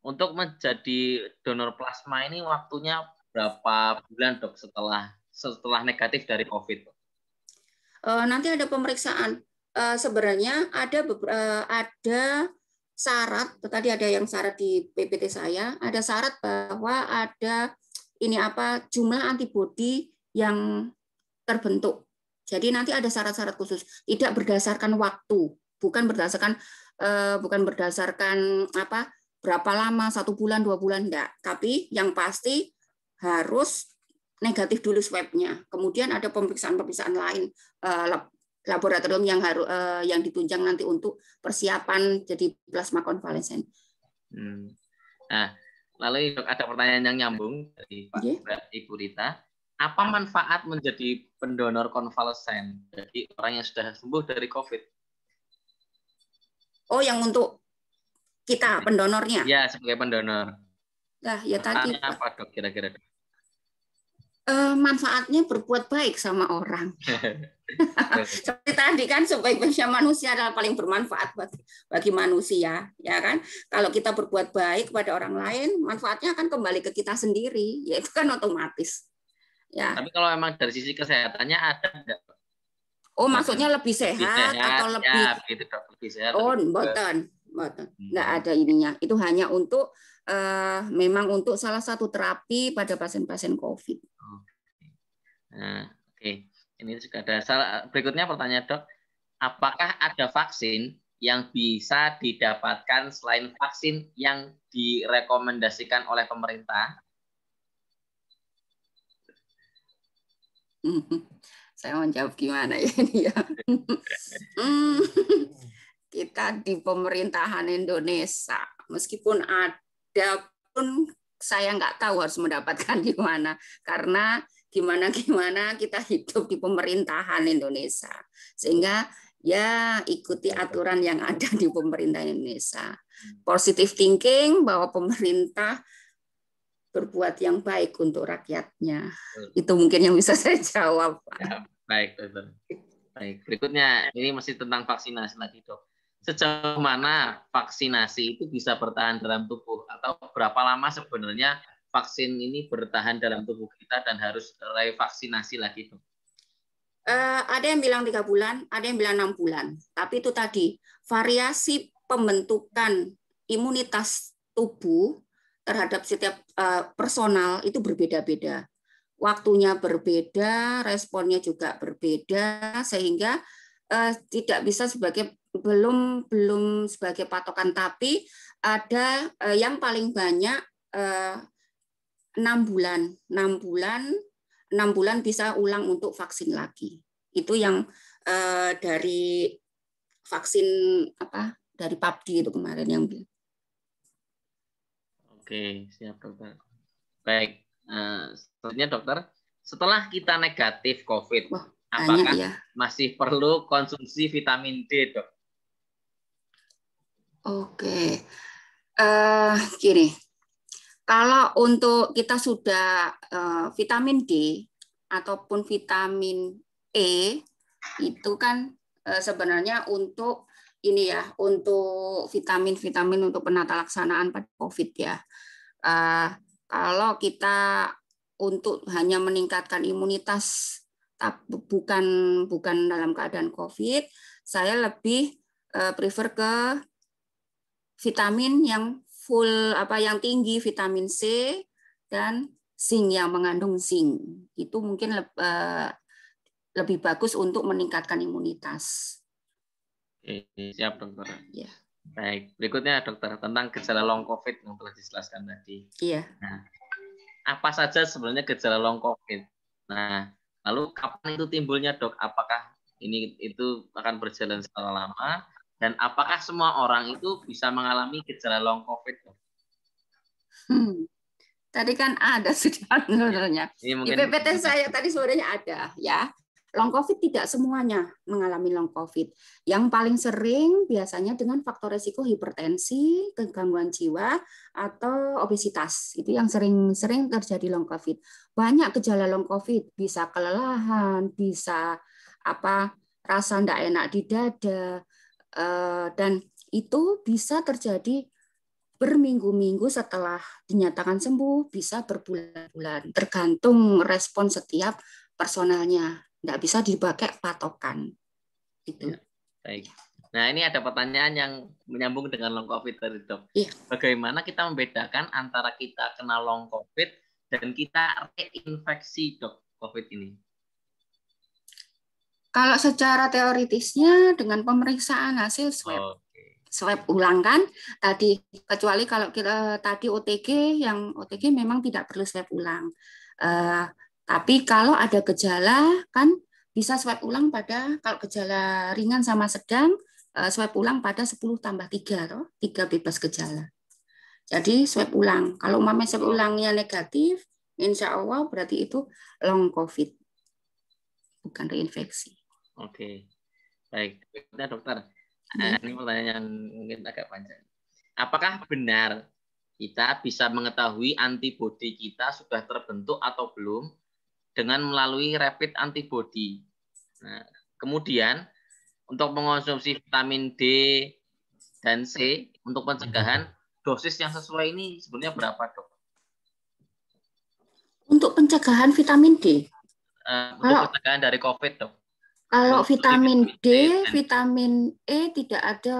untuk menjadi donor plasma ini waktunya berapa bulan, dok, setelah negatif dari COVID? Nanti ada pemeriksaan. Sebenarnya ada syarat. Tadi ada yang syarat di PPT saya. Ada syarat bahwa ada jumlah antibodi yang terbentuk. Jadi nanti ada syarat-syarat khusus, tidak berdasarkan waktu, bukan berdasarkan berapa lama, 1 bulan, 2 bulan, enggak. Tapi yang pasti harus negatif dulu swabnya. Kemudian ada pemeriksaan lain laboratorium yang ditunjang nanti untuk persiapan jadi plasma konvalesen. Nah, lalu ada pertanyaan yang nyambung dari Ibu Rita. Apa manfaat menjadi pendonor konvalesen bagi orang yang sudah sembuh dari COVID? Oh, yang untuk kita pendonornya? Ya, sebagai pendonor. Nah, ya tadi. Apa dok kira-kira? Manfaatnya berbuat baik sama orang. Seperti tadi kan, sebaik-baiknya manusia adalah paling bermanfaat bagi manusia, ya kan? Kalau kita berbuat baik kepada orang lain, manfaatnya akan kembali ke kita sendiri, yaitu kan otomatis. Ya. Tapi kalau memang dari sisi kesehatannya ada enggak? Oh, maksudnya lebih sehat atau lebih? Ya, begitu dok, lebih sehat. Oh, mboten. Nggak ada ininya. Itu hanya untuk memang untuk salah satu terapi pada pasien-pasien COVID. Nah, oke. Ini juga ada. Berikutnya pertanyaan dok, apakah ada vaksin yang bisa didapatkan selain vaksin yang direkomendasikan oleh pemerintah? Saya mau jawab gimana ya ini ya. Kita di pemerintahan Indonesia, meskipun ada pun saya nggak tahu harus mendapatkan di mana, karena gimana kita hidup di pemerintahan Indonesia, sehingga ya ikuti aturan yang ada di pemerintahan Indonesia. Positive thinking bahwa pemerintah berbuat yang baik untuk rakyatnya. Itu mungkin yang bisa saya jawab. Ya, baik, dokter. Baik, berikutnya ini masih tentang vaksinasi lagi, dok. Sejauh mana vaksinasi itu bisa bertahan dalam tubuh, atau berapa lama sebenarnya vaksin ini bertahan dalam tubuh kita dan harus revaksinasi lagi, dok? Ada yang bilang 3 bulan, ada yang bilang 6 bulan. Tapi itu tadi, variasi pembentukan imunitas tubuh terhadap setiap personal itu berbeda-beda. Waktunya berbeda, responnya juga berbeda, sehingga tidak bisa belum sebagai patokan, tapi ada yang paling banyak 6 bulan. 6 bulan bisa ulang untuk vaksin lagi. Itu yang dari vaksin dari PABDI itu kemarin yang bilang. Oke, siap dokter. Baik, selanjutnya dokter, setelah kita negatif COVID, apakah masih perlu konsumsi vitamin D, dok? Oke, gini, kalau untuk kita sudah vitamin D ataupun vitamin E itu kan sebenarnya untuk ini ya, untuk vitamin untuk penata laksanaan pada COVID ya. Kalau kita untuk hanya meningkatkan imunitas bukan dalam keadaan COVID, saya lebih prefer ke vitamin yang full yang tinggi, vitamin C dan zinc yang mengandung zinc. Itu mungkin lebih bagus untuk meningkatkan imunitas. Oke, siap dokter. Ya. Baik, berikutnya dokter tentang gejala long COVID yang telah dijelaskan tadi. Iya. Nah, apa saja sebenarnya gejala long COVID? Nah, lalu kapan itu timbulnya, dok? Apakah itu akan berjalan secara lama? Dan apakah semua orang itu bisa mengalami gejala long COVID, dok? Tadi kan ada sudah sebenarnya. Di PPT saya tadi sebenarnya ada ya. Long COVID tidak semuanya mengalami long COVID. Yang paling sering biasanya dengan faktor resiko hipertensi, gangguan jiwa, atau obesitas. Itu yang sering terjadi long COVID. Banyak gejala long COVID, bisa kelelahan, bisa rasa tidak enak di dada, dan itu bisa terjadi berminggu-minggu setelah dinyatakan sembuh, bisa berbulan-bulan, tergantung respon setiap personalnya. Nggak bisa dipakai patokan. Itu. Ya, baik. Nah, ini ada pertanyaan yang menyambung dengan long COVID tadi, dok. Iya. Bagaimana kita membedakan antara kita kena long COVID dan kita reinfeksi, Dok, COVID ini? Kalau secara teoritisnya dengan pemeriksaan hasil swab. Swab ulang kan tadi, kecuali kalau kita tadi OTG, yang OTG memang tidak perlu swab ulang. Tapi kalau ada gejala kan bisa swab ulang pada, kalau gejala ringan sama sedang, swab ulang pada 10 tambah 3, 3 bebas gejala. Jadi swab ulang. Kalau umpamanya swab ulangnya negatif, insya Allah berarti itu long COVID, bukan reinfeksi. Oke, baik. Nah, dokter, ini pertanyaan yang mungkin agak panjang. Apakah benar kita bisa mengetahui antibodi kita sudah terbentuk atau belum dengan melalui rapid antibody? Nah, kemudian untuk mengonsumsi vitamin D dan C untuk pencegahan, dosis yang sesuai ini sebenarnya berapa, Dok? Untuk pencegahan vitamin D? Untuk pencegahan dari COVID, Dok. Kalau vitamin D, vitamin E tidak ada,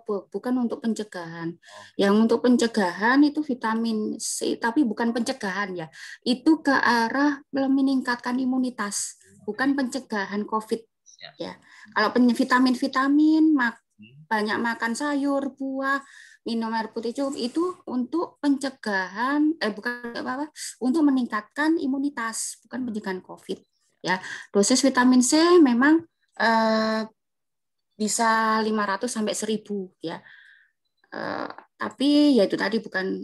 bukan untuk pencegahan. Yang untuk pencegahan itu vitamin C, tapi bukan pencegahan ya. Itu ke arah meningkatkan imunitas, bukan pencegahan COVID. Ya. Kalau vitamin, banyak makan sayur, buah, minum air putih cukup, itu untuk pencegahan, untuk meningkatkan imunitas, bukan pencegahan COVID. Ya, dosis vitamin C memang bisa 500 sampai 1000 ya. Tapi ya itu tadi bukan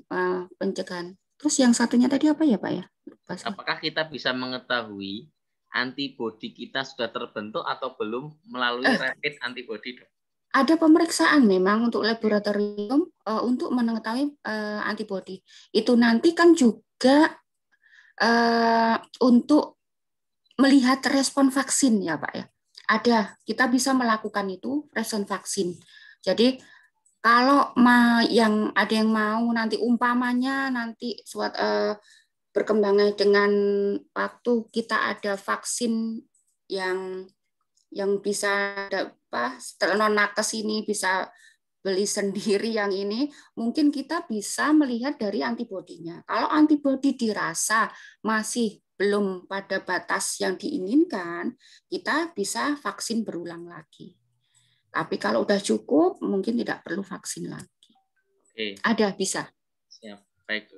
pencegahan. Terus yang satunya tadi apa ya, Pak ya? Apakah kita bisa mengetahui antibodi kita sudah terbentuk atau belum melalui rapid antibody, Dok? Ada pemeriksaan memang untuk laboratorium untuk mengetahui antibodi. Itu nanti kan juga untuk melihat respon vaksin ya Pak ya. Ada, kita bisa melakukan itu respon vaksin. Jadi kalau yang ada yang mau nanti umpamanya nanti berkembangnya dengan waktu kita ada vaksin yang bisa setelah nakes ini bisa beli sendiri yang ini, mungkin kita bisa melihat dari antibodinya. Kalau antibodi dirasa masih belum pada batas yang diinginkan, kita bisa vaksin berulang lagi. Tapi kalau udah cukup, mungkin tidak perlu vaksin lagi. Oke. Ada, bisa. Siap, baik.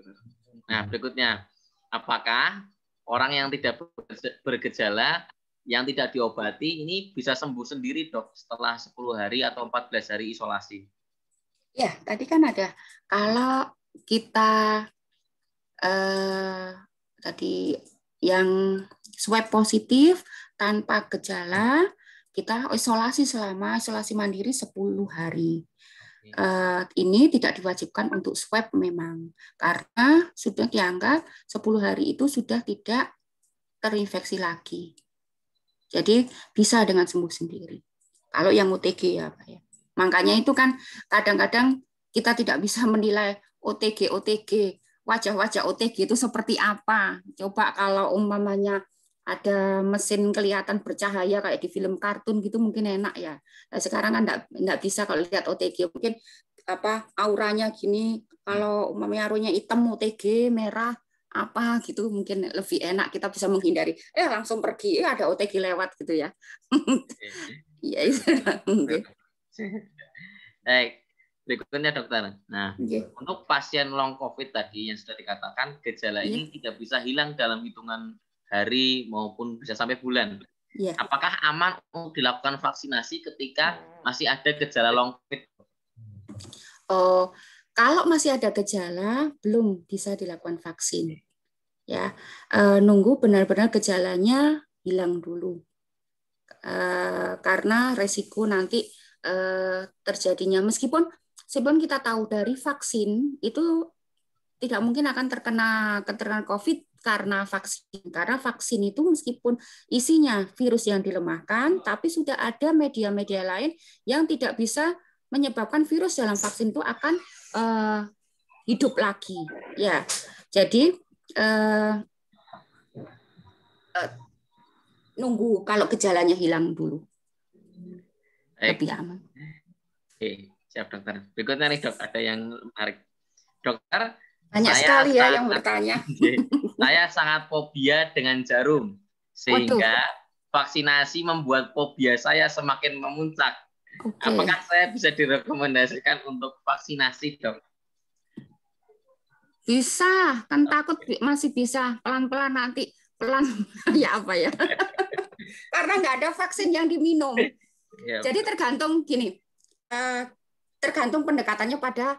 Nah, berikutnya, apakah orang yang tidak bergejala, yang tidak diobati, ini bisa sembuh sendiri, Dok, setelah 10 hari atau 14 hari isolasi? Ya, tadi kan ada. Kalau kita tadi yang swab positif tanpa gejala, kita isolasi mandiri 10 hari. Ini tidak diwajibkan untuk swab memang, karena sudah dianggap 10 hari itu sudah tidak terinfeksi lagi. Jadi bisa dengan sembuh sendiri. Kalau yang OTG ya Pak ya. Makanya itu kan kadang-kadang kita tidak bisa menilai OTG, wajah-wajah OTG itu seperti apa. Coba kalau umpamanya ada mesin kelihatan bercahaya kayak di film kartun gitu mungkin enak ya. Nah, sekarang kan enggak bisa kalau lihat OTG, mungkin auranya gini, kalau umpamanya auranya hitam OTG, merah apa gitu mungkin lebih enak, kita bisa menghindari. Langsung pergi, ada OTG lewat gitu ya. Iya itu mungkin. Baik. Berikutnya dokter. Nah, untuk pasien long COVID tadi yang sudah dikatakan gejala ini tidak bisa hilang dalam hitungan hari maupun bisa sampai bulan. Apakah aman untuk dilakukan vaksinasi ketika masih ada gejala long COVID? Kalau masih ada gejala belum bisa dilakukan vaksin. Ya, nunggu benar-benar gejalanya hilang dulu. Karena resiko nanti terjadinya meskipun kita tahu dari vaksin itu tidak mungkin akan terkena COVID karena vaksin. Karena vaksin itu meskipun isinya virus yang dilemahkan, tapi sudah ada media-media lain yang tidak bisa menyebabkan virus dalam vaksin itu akan hidup lagi. Ya, jadi nunggu kalau gejalanya hilang dulu. Lebih aman. Oke, siap dokter. Berikutnya nih dok, ada yang menarik. Dokter, banyak sekali ya yang bertanya. Saya sangat fobia dengan jarum, sehingga vaksinasi membuat fobia saya semakin memuncak. Apakah saya bisa direkomendasikan untuk vaksinasi, Dok? Bisa, kan takut masih bisa pelan-pelan nanti pelan ya apa ya? Karena nggak ada vaksin yang diminum. Ya, jadi tergantung gini, tergantung pendekatannya pada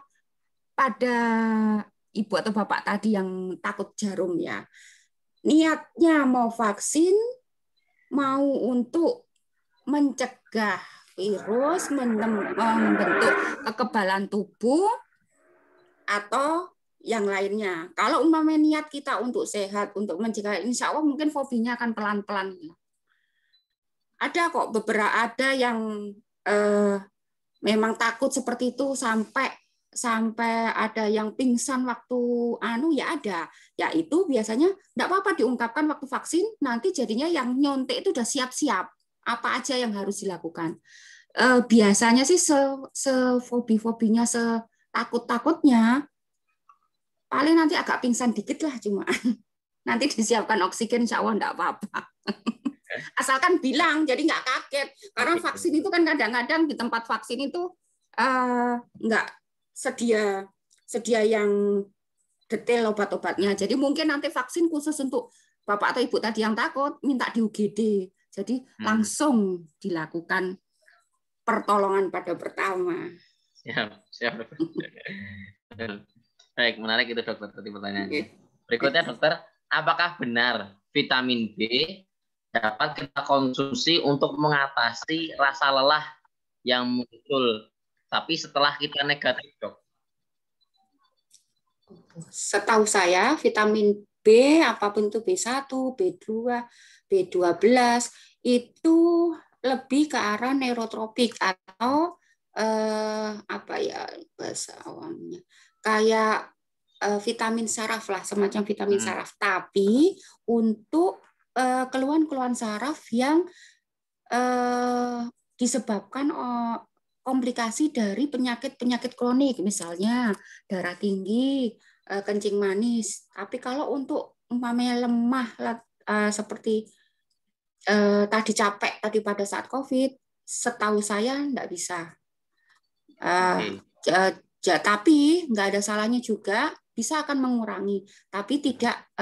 ibu atau bapak tadi yang takut jarum ya. Niatnya mau vaksin, mau untuk mencegah virus membentuk kekebalan tubuh atau yang lainnya. Kalau umpamanya niat kita untuk sehat, untuk mencegah, insya Allah mungkin fobinya akan pelan-pelan. Ada kok beberapa yang memang takut seperti itu sampai ada yang pingsan waktu ya ada. Ya itu biasanya enggak apa-apa diungkapkan waktu vaksin, nanti jadinya yang nyontek itu udah siap-siap apa aja yang harus dilakukan. Biasanya sih sefobi-fobinya, setakut-takutnya paling nanti agak pingsan dikit lah, cuma nanti disiapkan oksigen, insya Allah enggak apa-apa. Asalkan bilang, jadi nggak kaget. Karena vaksin itu kan kadang-kadang di tempat vaksin itu nggak sedia yang detail obat-obatnya. Jadi mungkin nanti vaksin khusus untuk bapak atau ibu tadi yang takut, minta di UGD. Jadi langsung dilakukan pertolongan pada pertama. Siap. Baik, menarik itu dokter tadi pertanyaannya. Berikutnya dokter, apakah benar vitamin B dapat kita konsumsi untuk mengatasi rasa lelah yang muncul, tapi setelah kita negatif, Dok? Setahu saya, vitamin B, apapun itu B1, B2, B12, itu lebih ke arah neurotropik atau apa ya bahasa awamnya, kayak vitamin saraf lah, semacam vitamin saraf. Tapi untuk keluhan-keluhan saraf yang disebabkan komplikasi dari penyakit kronik, misalnya darah tinggi, kencing manis. Tapi kalau untuk umpamanya lemah seperti tadi capek tadi pada saat COVID, setahu saya enggak bisa. Tapi nggak ada salahnya juga, bisa akan mengurangi, tapi tidak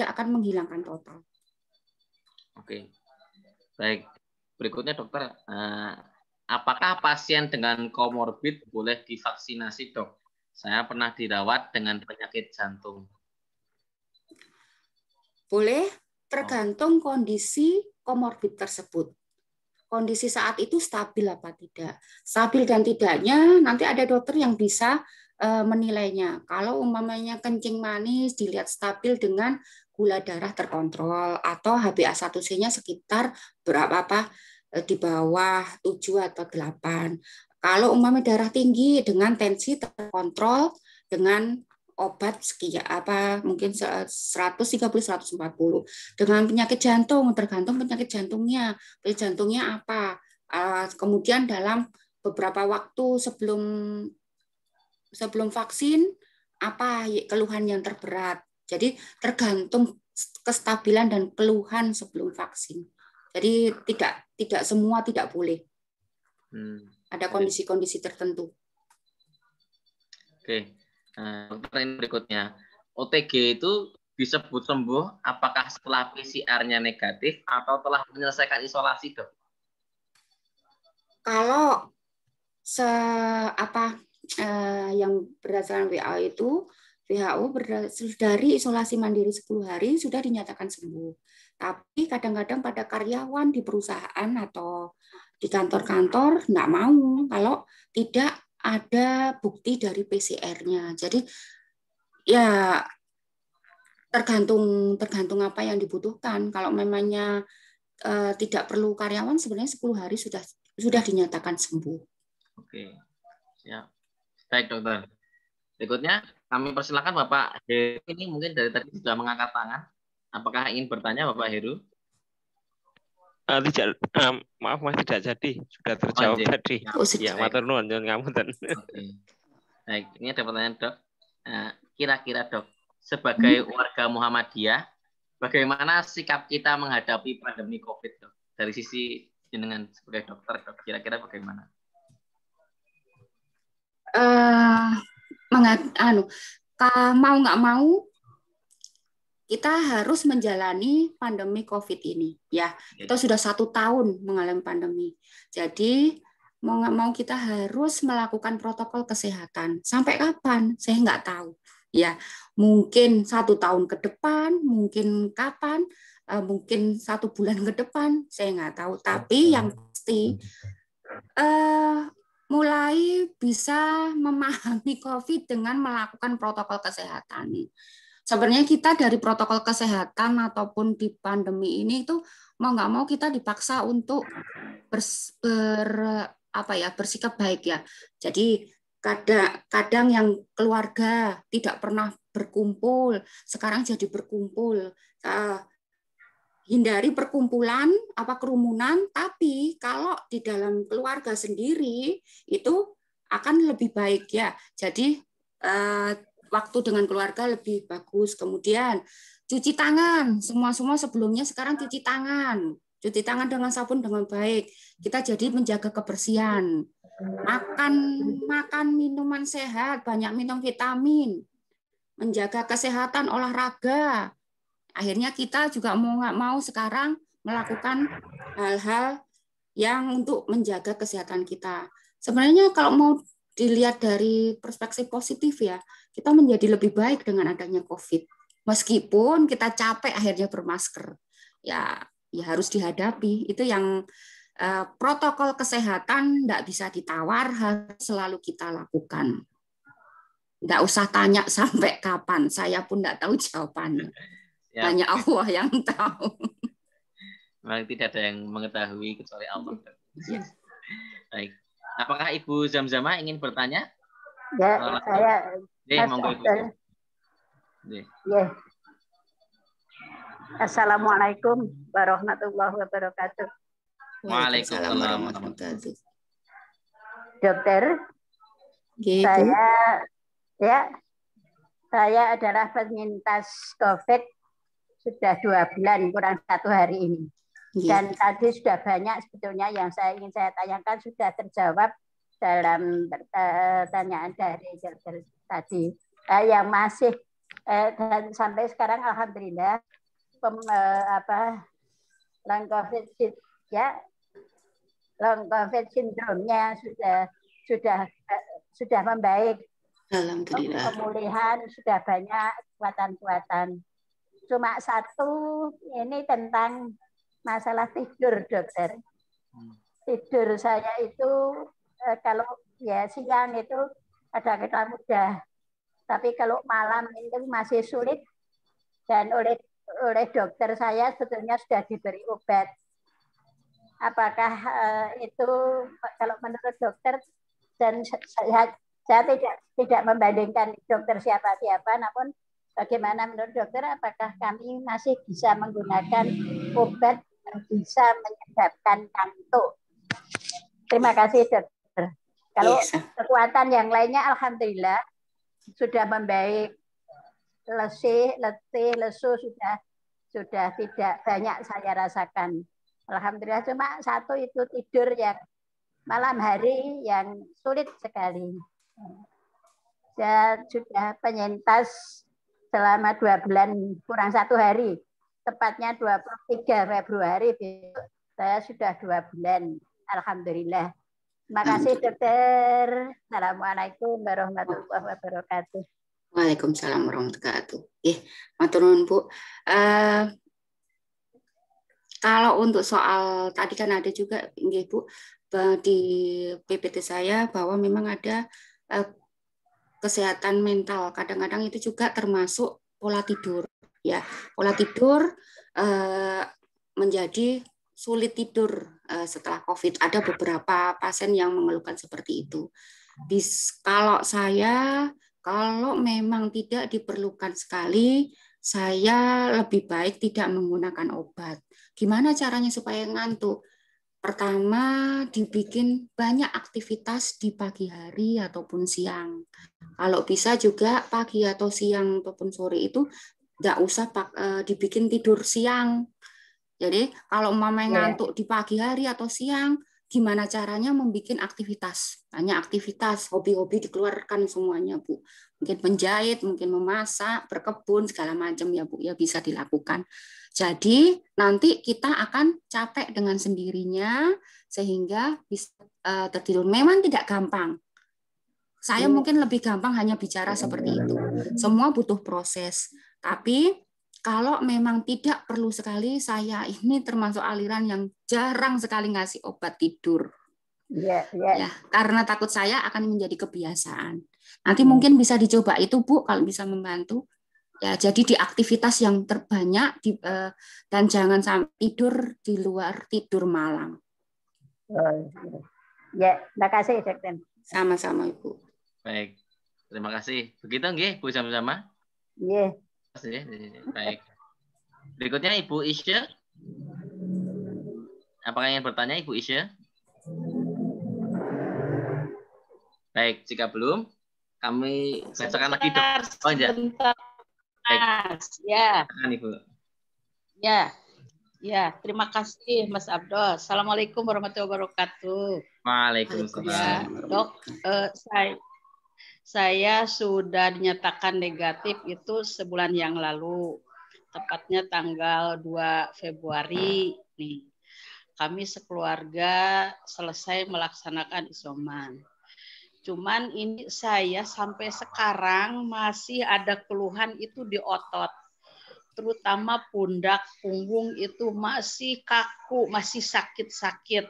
akan menghilangkan total. Oke, baik. Berikutnya dokter, apakah pasien dengan komorbid boleh divaksinasi, Dok? Saya pernah dirawat dengan penyakit jantung. Boleh, tergantung kondisi komorbid tersebut. Kondisi saat itu stabil apa tidak. Stabil dan tidaknya nanti ada dokter yang bisa menilainya. Kalau umpamanya kencing manis dilihat stabil dengan gula darah terkontrol atau HbA1c-nya sekitar berapa di bawah 7 atau 8. Kalau umpamanya darah tinggi dengan tensi terkontrol dengan obat sekian mungkin 130 140. Dengan penyakit jantung tergantung penyakit jantungnya apa. Kemudian dalam beberapa waktu sebelum vaksin apa keluhan yang terberat. Jadi tergantung kestabilan dan keluhan sebelum vaksin. Jadi tidak semua tidak boleh. Ada kondisi-kondisi tertentu. Oke. Dokter, ini berikutnya, OTG itu disebut sembuh apakah setelah PCR-nya negatif atau telah menyelesaikan isolasi, Dok? Kalau yang berdasarkan WHO dari isolasi mandiri 10 hari sudah dinyatakan sembuh. Tapi kadang-kadang pada karyawan di perusahaan atau di kantor-kantor nggak mau kalau tidak ada bukti dari PCR-nya. Jadi ya tergantung apa yang dibutuhkan. Kalau memangnya tidak perlu karyawan, sebenarnya 10 hari sudah dinyatakan sembuh. Oke, siap. Baik, dokter. Berikutnya kami persilakan Bapak Heru. Ini mungkin dari tadi sudah mengangkat tangan. Apakah ingin bertanya Bapak Heru? Tidak, maaf Mas, tidak jadi, sudah terjawab tadi. Ya, matur nuwun ngapunten. Baik, ini ada pertanyaan, Dok. Kira-kira, Dok, sebagai warga Muhammadiyah, bagaimana sikap kita menghadapi pandemi COVID, Dok? Dari sisi jenengan sebagai dokter, Dok, kira-kira bagaimana? Mau nggak mau kita harus menjalani pandemi COVID ini, ya. Kita sudah 1 tahun mengalami pandemi. Jadi mau nggak mau kita harus melakukan protokol kesehatan. Sampai kapan? Saya nggak tahu. Ya, mungkin 1 tahun ke depan, mungkin kapan, mungkin 1 bulan ke depan, saya nggak tahu. Tapi yang pasti mulai bisa memahami COVID dengan melakukan protokol kesehatan. Sebenarnya kita dari protokol kesehatan ataupun di pandemi ini itu mau nggak mau kita dipaksa untuk bersikap baik, ya. Jadi kadang yang keluarga tidak pernah berkumpul, sekarang jadi berkumpul. Hindari perkumpulan, kerumunan, tapi kalau di dalam keluarga sendiri itu akan lebih baik, ya. Jadi waktu dengan keluarga lebih bagus. Kemudian cuci tangan, semua sebelumnya sekarang cuci tangan dengan sabun dengan baik. Kita jadi menjaga kebersihan. Makan minuman sehat, banyak minum vitamin, menjaga kesehatan, olahraga. Akhirnya kita juga mau nggak mau sekarang melakukan hal-hal yang untuk menjaga kesehatan kita. Sebenarnya kalau mau dilihat dari perspektif positif, ya, kita menjadi lebih baik dengan adanya COVID. Meskipun kita capek akhirnya bermasker, ya harus dihadapi. Itu yang protokol kesehatan tidak bisa ditawar, harus selalu kita lakukan. Tidak usah tanya sampai kapan, saya pun tidak tahu jawabannya. Ya. Hanya Allah yang tahu. Memang tidak ada yang mengetahui kecuali Allah. Ya. Baik. Apakah Ibu Zamzamah ingin bertanya? Ya, saya. Monggo Ibu. Ya. Assalamualaikum warahmatullahi wabarakatuh. Waalaikumsalam warahmatullahi wabarakatuh. Dokter, saya adalah penyintas COVID sudah 2 bulan kurang 1 hari ini. Dan tadi sudah banyak sebetulnya yang ingin saya tanyakan sudah terjawab dalam pertanyaan dari dokter tadi. Yang masih dan sampai sekarang alhamdulillah long COVID syndrome-nya sudah membaik. Alhamdulillah. Pemulihan sudah banyak kekuatan-kekuatan. Cuma satu ini tentang masalah tidur, dokter. Tidur saya itu kalau siang itu kadang-kadang mudah, tapi kalau malam itu masih sulit. Dan oleh dokter saya sebetulnya sudah diberi obat. Apakah itu kalau menurut dokter, dan saya tidak membandingkan dokter siapa-siapa, namun bagaimana menurut dokter, apakah kami masih bisa menggunakan obat yang bisa menyebabkan kantuk? Terima kasih, dokter. Kalau kekuatan yang lainnya, alhamdulillah sudah membaik. Letih, lesu sudah tidak banyak saya rasakan. Alhamdulillah, cuma satu itu tidur yang malam hari yang sulit sekali. Saya sudah penyintas selama 2 bulan kurang 1 hari, tepatnya 23 Februari saya sudah 2 bulan. Alhamdulillah. Terima kasih, dokter. Assalamualaikum warahmatullahi wabarakatuh. Waalaikumsalam warahmatullahi wabarakatuh. Matur nuwun, Bu. Kalau untuk soal tadi kan ada juga, Bu, di PPT saya bahwa memang ada kesehatan mental. Kadang-kadang itu juga termasuk pola tidur. Ya, pola tidur menjadi sulit tidur setelah COVID. Ada beberapa pasien yang mengeluhkan seperti itu. Kalau memang tidak diperlukan sekali, saya lebih baik tidak menggunakan obat. Gimana caranya supaya ngantuk? Pertama, dibikin banyak aktivitas di pagi hari ataupun siang. Kalau bisa juga pagi atau siang ataupun sore itu nggak usah dibikin tidur siang. Jadi kalau umpamanya ngantuk di pagi hari atau siang, gimana caranya membuat aktivitas? Banyak aktivitas, hobi-hobi dikeluarkan semuanya, Bu. Mungkin menjahit, mungkin memasak, berkebun, segala macam ya, Bu. Ya bisa dilakukan. Jadi nanti kita akan capek dengan sendirinya sehingga bisa tertidur. Memang tidak gampang. Saya mungkin lebih gampang hanya bicara seperti itu. Semua butuh proses. Tapi kalau memang tidak perlu sekali, saya ini termasuk aliran yang jarang sekali ngasih obat tidur. Ya, karena takut saya akan menjadi kebiasaan. Nanti mungkin bisa dicoba itu, Bu, kalau bisa membantu. Ya, jadi di aktivitas yang terbanyak dan jangan sampai tidur di luar tidur malam. Ya, terima kasih, Dokter. Sama-sama, Ibu. Baik, terima kasih. Begitu nggih, Bu, sama-sama? Iya. Baik. Berikutnya Ibu Isya. Apakah yang bertanya Ibu Isya? Baik, jika belum, kami bacakan lagi dok. Oh enggak. Mas, ya. Ibu. Ya, terima kasih Mas Abdul. Assalamualaikum warahmatullahi wabarakatuh. Waalaikumsalam. Ya, Dok, saya sudah dinyatakan negatif itu sebulan yang lalu, tepatnya tanggal 2 Februari. Nih, kami sekeluarga selesai melaksanakan isoman. Cuman ini saya sampai sekarang masih ada keluhan itu di otot, terutama pundak, punggung itu masih kaku, masih sakit-sakit.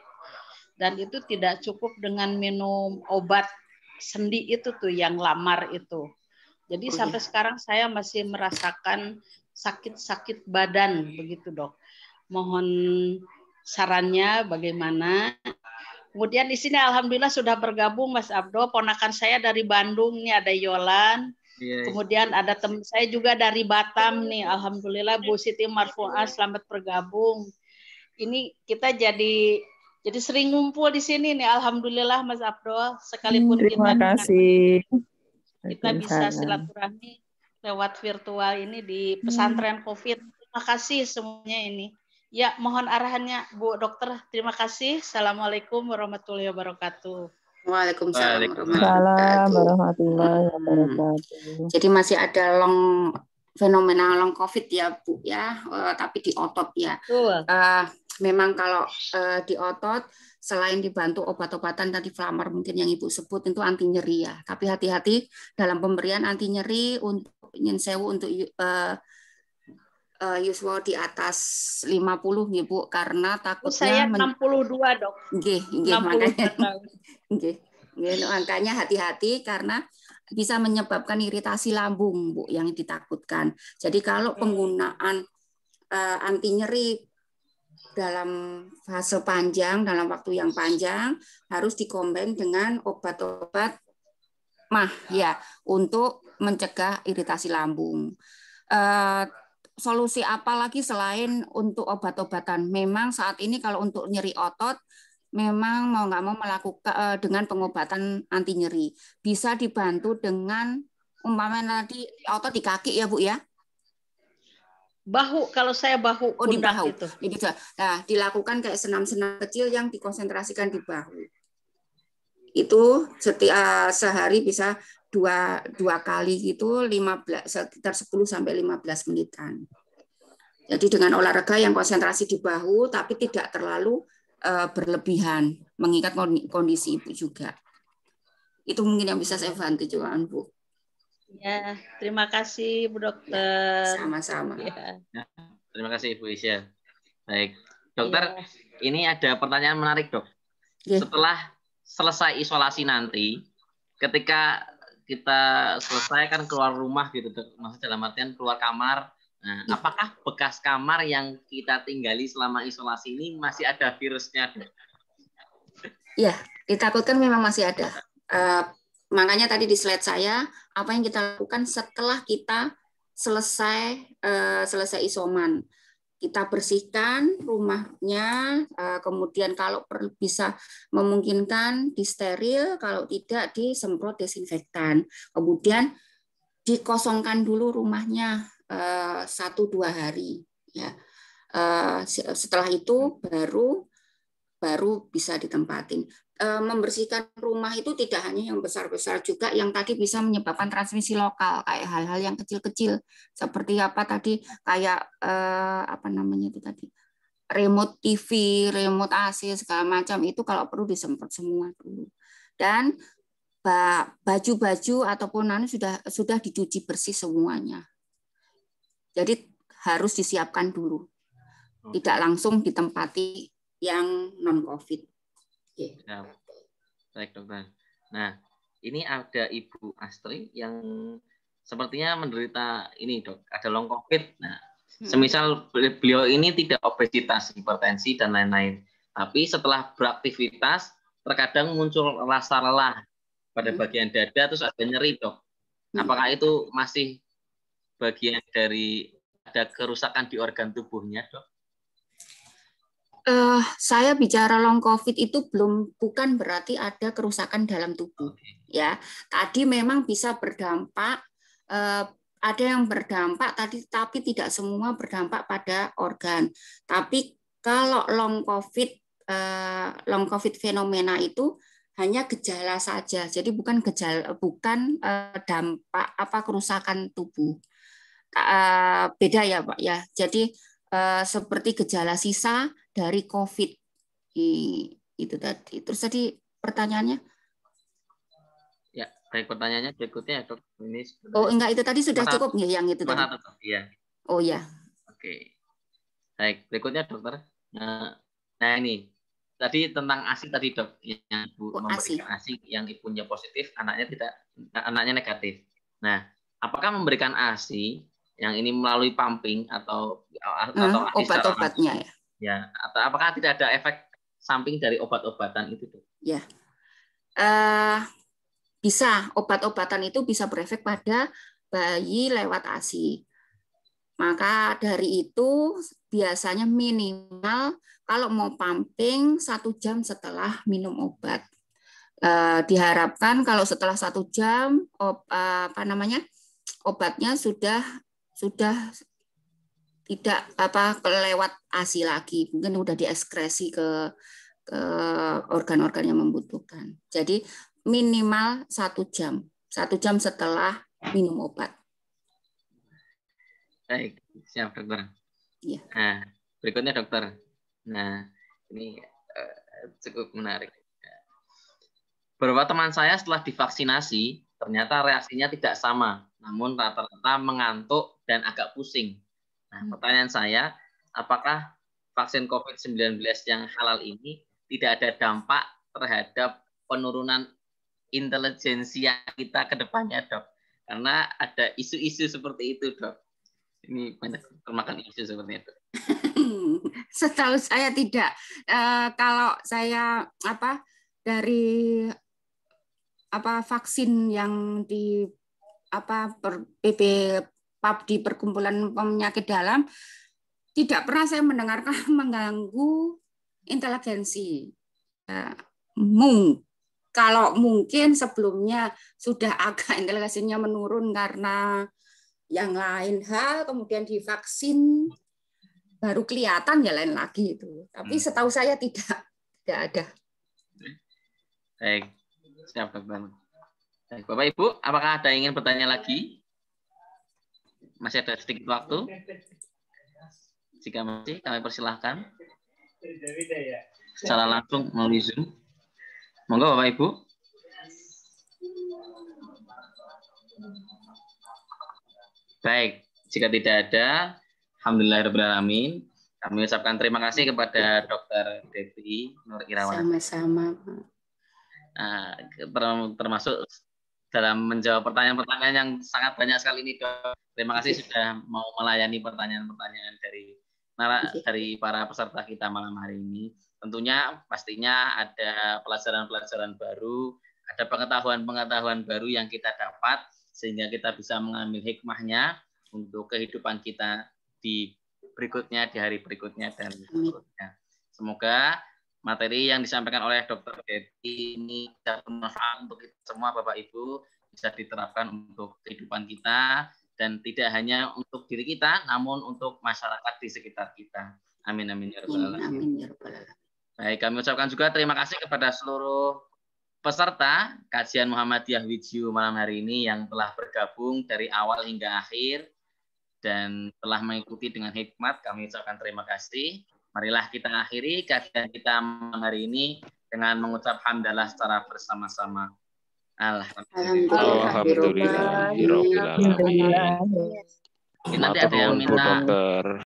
Dan itu tidak cukup dengan minum obat sendi itu tuh yang lamar itu. Jadi sampai sekarang saya masih merasakan sakit-sakit badan begitu, Dok. Mohon sarannya bagaimana? Kemudian di sini alhamdulillah sudah bergabung Mas Abdo, ponakan saya dari Bandung nih ada Yolan. Kemudian ada teman saya juga dari Batam nih, alhamdulillah Bu Siti Marfuah selamat bergabung. Ini kita jadi sering ngumpul di sini nih, alhamdulillah Mas Abdul. Sekalipun terima kasih. Kita bisa silaturahmi lewat virtual ini di pesantren COVID. Terima kasih semuanya ini. Ya, mohon arahannya Bu Dokter. Terima kasih. Assalamualaikum warahmatullahi wabarakatuh. Waalaikumsalam warahmatullahi wabarakatuh. Jadi masih ada fenomena long COVID ya Bu ya, tapi di otot ya. Memang kalau di otot selain dibantu obat-obatan tadi Flamar mungkin yang Ibu sebut itu anti nyeri ya. Tapi hati-hati dalam pemberian anti nyeri untuk nyensewu untuk Yuswo di atas 50 nih Bu, karena takutnya saya 62 Dok. Nggih, makanya hati-hati karena bisa menyebabkan iritasi lambung Bu yang ditakutkan. Jadi kalau penggunaan anti nyeri dalam fase panjang, dalam waktu yang panjang harus dikombin dengan obat-obat mah ya untuk mencegah iritasi lambung. Solusi apa lagi selain untuk obat-obatan? Memang saat ini kalau untuk nyeri otot, memang mau nggak mau melakukan dengan pengobatan anti nyeri. Bisa dibantu dengan umpamanya tadi otot di kaki ya Bu ya? Bahu, kalau saya bahu. Oh di bahu. Itu. Nah, dilakukan kayak senam-senam kecil yang dikonsentrasikan di bahu. Itu sehari bisa dua kali gitu, sekitar 10 sampai 15 menitan. Jadi dengan olahraga yang konsentrasi di bahu tapi tidak terlalu berlebihan, mengingat kondisi Ibu juga. Itu mungkin yang bisa saya bantu juga Bu. Ya, terima kasih Bu Dokter. Sama-sama. Ya. Terima kasih Ibu Isya. Baik, Dokter, ini ada pertanyaan menarik Dok. Setelah selesai isolasi nanti, ketika kita selesai kan keluar rumah gitu, maksudnya dalam artian keluar kamar. Nah, apakah bekas kamar yang kita tinggali selama isolasi ini masih ada virusnya? Iya, ditakutkan memang masih ada. Makanya tadi di slide saya, apa yang kita lakukan setelah kita selesai isoman. kita bersihkan rumahnya, kemudian kalau bisa memungkinkan disteril, kalau tidak disemprot desinfektan. Kemudian dikosongkan dulu rumahnya 1-2 hari. Ya. Setelah itu baru bisa ditempatin. Membersihkan rumah itu tidak hanya yang besar-besar, juga yang tadi bisa menyebabkan transmisi lokal, kayak hal-hal yang kecil-kecil seperti apa tadi, kayak apa namanya itu tadi, remote TV, remote AC segala macam, itu kalau perlu disemprot semua dulu. Dan baju-baju ataupun sudah dicuci bersih semuanya. Jadi harus disiapkan dulu, tidak langsung ditempati yang non-COVID. Ya. Baik dokter. Nah, ini ada Ibu Astri yang sepertinya menderita ini dok, ada long COVID. Nah, semisal beliau ini tidak obesitas, hipertensi dan lain-lain, tapi setelah beraktivitas terkadang muncul rasa lelah pada bagian dada, terus ada nyeri dok. Apakah itu masih bagian dari ada kerusakan di organ tubuhnya dok? Saya bicara long COVID itu bukan berarti ada kerusakan dalam tubuh. Ya, tadi memang bisa berdampak, ada yang berdampak tadi, tapi tidak semua berdampak pada organ. Tapi kalau long COVID fenomena itu hanya gejala saja, jadi bukan dampak kerusakan tubuh. Beda ya Pak ya. Jadi seperti gejala sisa dari COVID itu tadi. Terus tadi pertanyaannya? Ya, baik, pertanyaannya berikutnya dok. Ini enggak, itu tadi sudah cukup nih yang itu tadi. Iya. Oh ya. Oke. Baik, berikutnya dokter. Nah ini tadi tentang ASI tadi dok, yang ibu memberikan ASI yang ibunya positif, anaknya negatif. Nah, apakah memberikan ASI yang ini melalui pumping atau obat-obatnya ya? Ya, atau apakah tidak ada efek samping dari obat-obatan itu dok? Ya, bisa, obat-obatan itu bisa berefek pada bayi lewat ASI. Maka dari itu biasanya minimal kalau mau pumping 1 jam setelah minum obat. Diharapkan kalau setelah 1 jam obatnya sudah tidak kelewat ASI lagi, mungkin udah dieskresi ke organ-organ yang membutuhkan. Jadi minimal 1 jam setelah minum obat. Baik, siap dokter. Ya. Nah, berikutnya dokter. Nah, ini cukup menarik. Beberapa teman saya setelah divaksinasi ternyata reaksinya tidak sama, namun rata-rata mengantuk dan agak pusing. Nah, pertanyaan saya, apakah vaksin COVID-19 yang halal ini tidak ada dampak terhadap penurunan intelijensia kita ke depannya, dok? Karena ada isu-isu seperti itu, dok. Ini banyak termakan isu seperti itu. Setahu saya tidak. Kalau saya dari vaksin yang di di Perkumpulan Penyakit Dalam, tidak pernah saya mendengarkan mengganggu inteligensi. Kalau mungkin sebelumnya sudah agak inteligensinya menurun karena yang lain hal, kemudian divaksin baru kelihatan ya lain lagi itu. Tapi setahu saya tidak ada. Baik, siap dokter. Baik, Bapak Ibu, apakah ada yang ingin bertanya lagi? Masih ada sedikit waktu. Jika masih, kami persilahkan secara langsung melalui Zoom. Monggo Bapak Ibu. Baik, jika tidak ada, alhamdulillahirrahmanirrahim. Kami ucapkan terima kasih kepada Dr. Devi Nur Irawan. Sama-sama. Termasuk dalam menjawab pertanyaan-pertanyaan yang sangat banyak sekali ini, Dok. Terima kasih sudah mau melayani pertanyaan-pertanyaan dari para peserta kita malam hari ini. Tentunya pastinya ada pelajaran-pelajaran baru, ada pengetahuan-pengetahuan baru yang kita dapat sehingga kita bisa mengambil hikmahnya untuk kehidupan kita di berikutnya, di hari berikutnya, dan seterusnya. Semoga materi yang disampaikan oleh Dr. Betty ini bisa bermanfaat untuk kita semua, Bapak Ibu, bisa diterapkan untuk kehidupan kita, dan tidak hanya untuk diri kita, namun untuk masyarakat di sekitar kita. Amin, amin, ya rabbal alamin. Baik, kami ucapkan juga terima kasih kepada seluruh peserta kajian Muhammadiyah Widju malam hari ini yang telah bergabung dari awal hingga akhir dan telah mengikuti dengan hikmat. Kami ucapkan terima kasih. Marilah kita akhiri kajian kita malam hari ini dengan mengucap hamdalah secara bersama-sama. Alhamdulillah. Ini nanti ada yang minta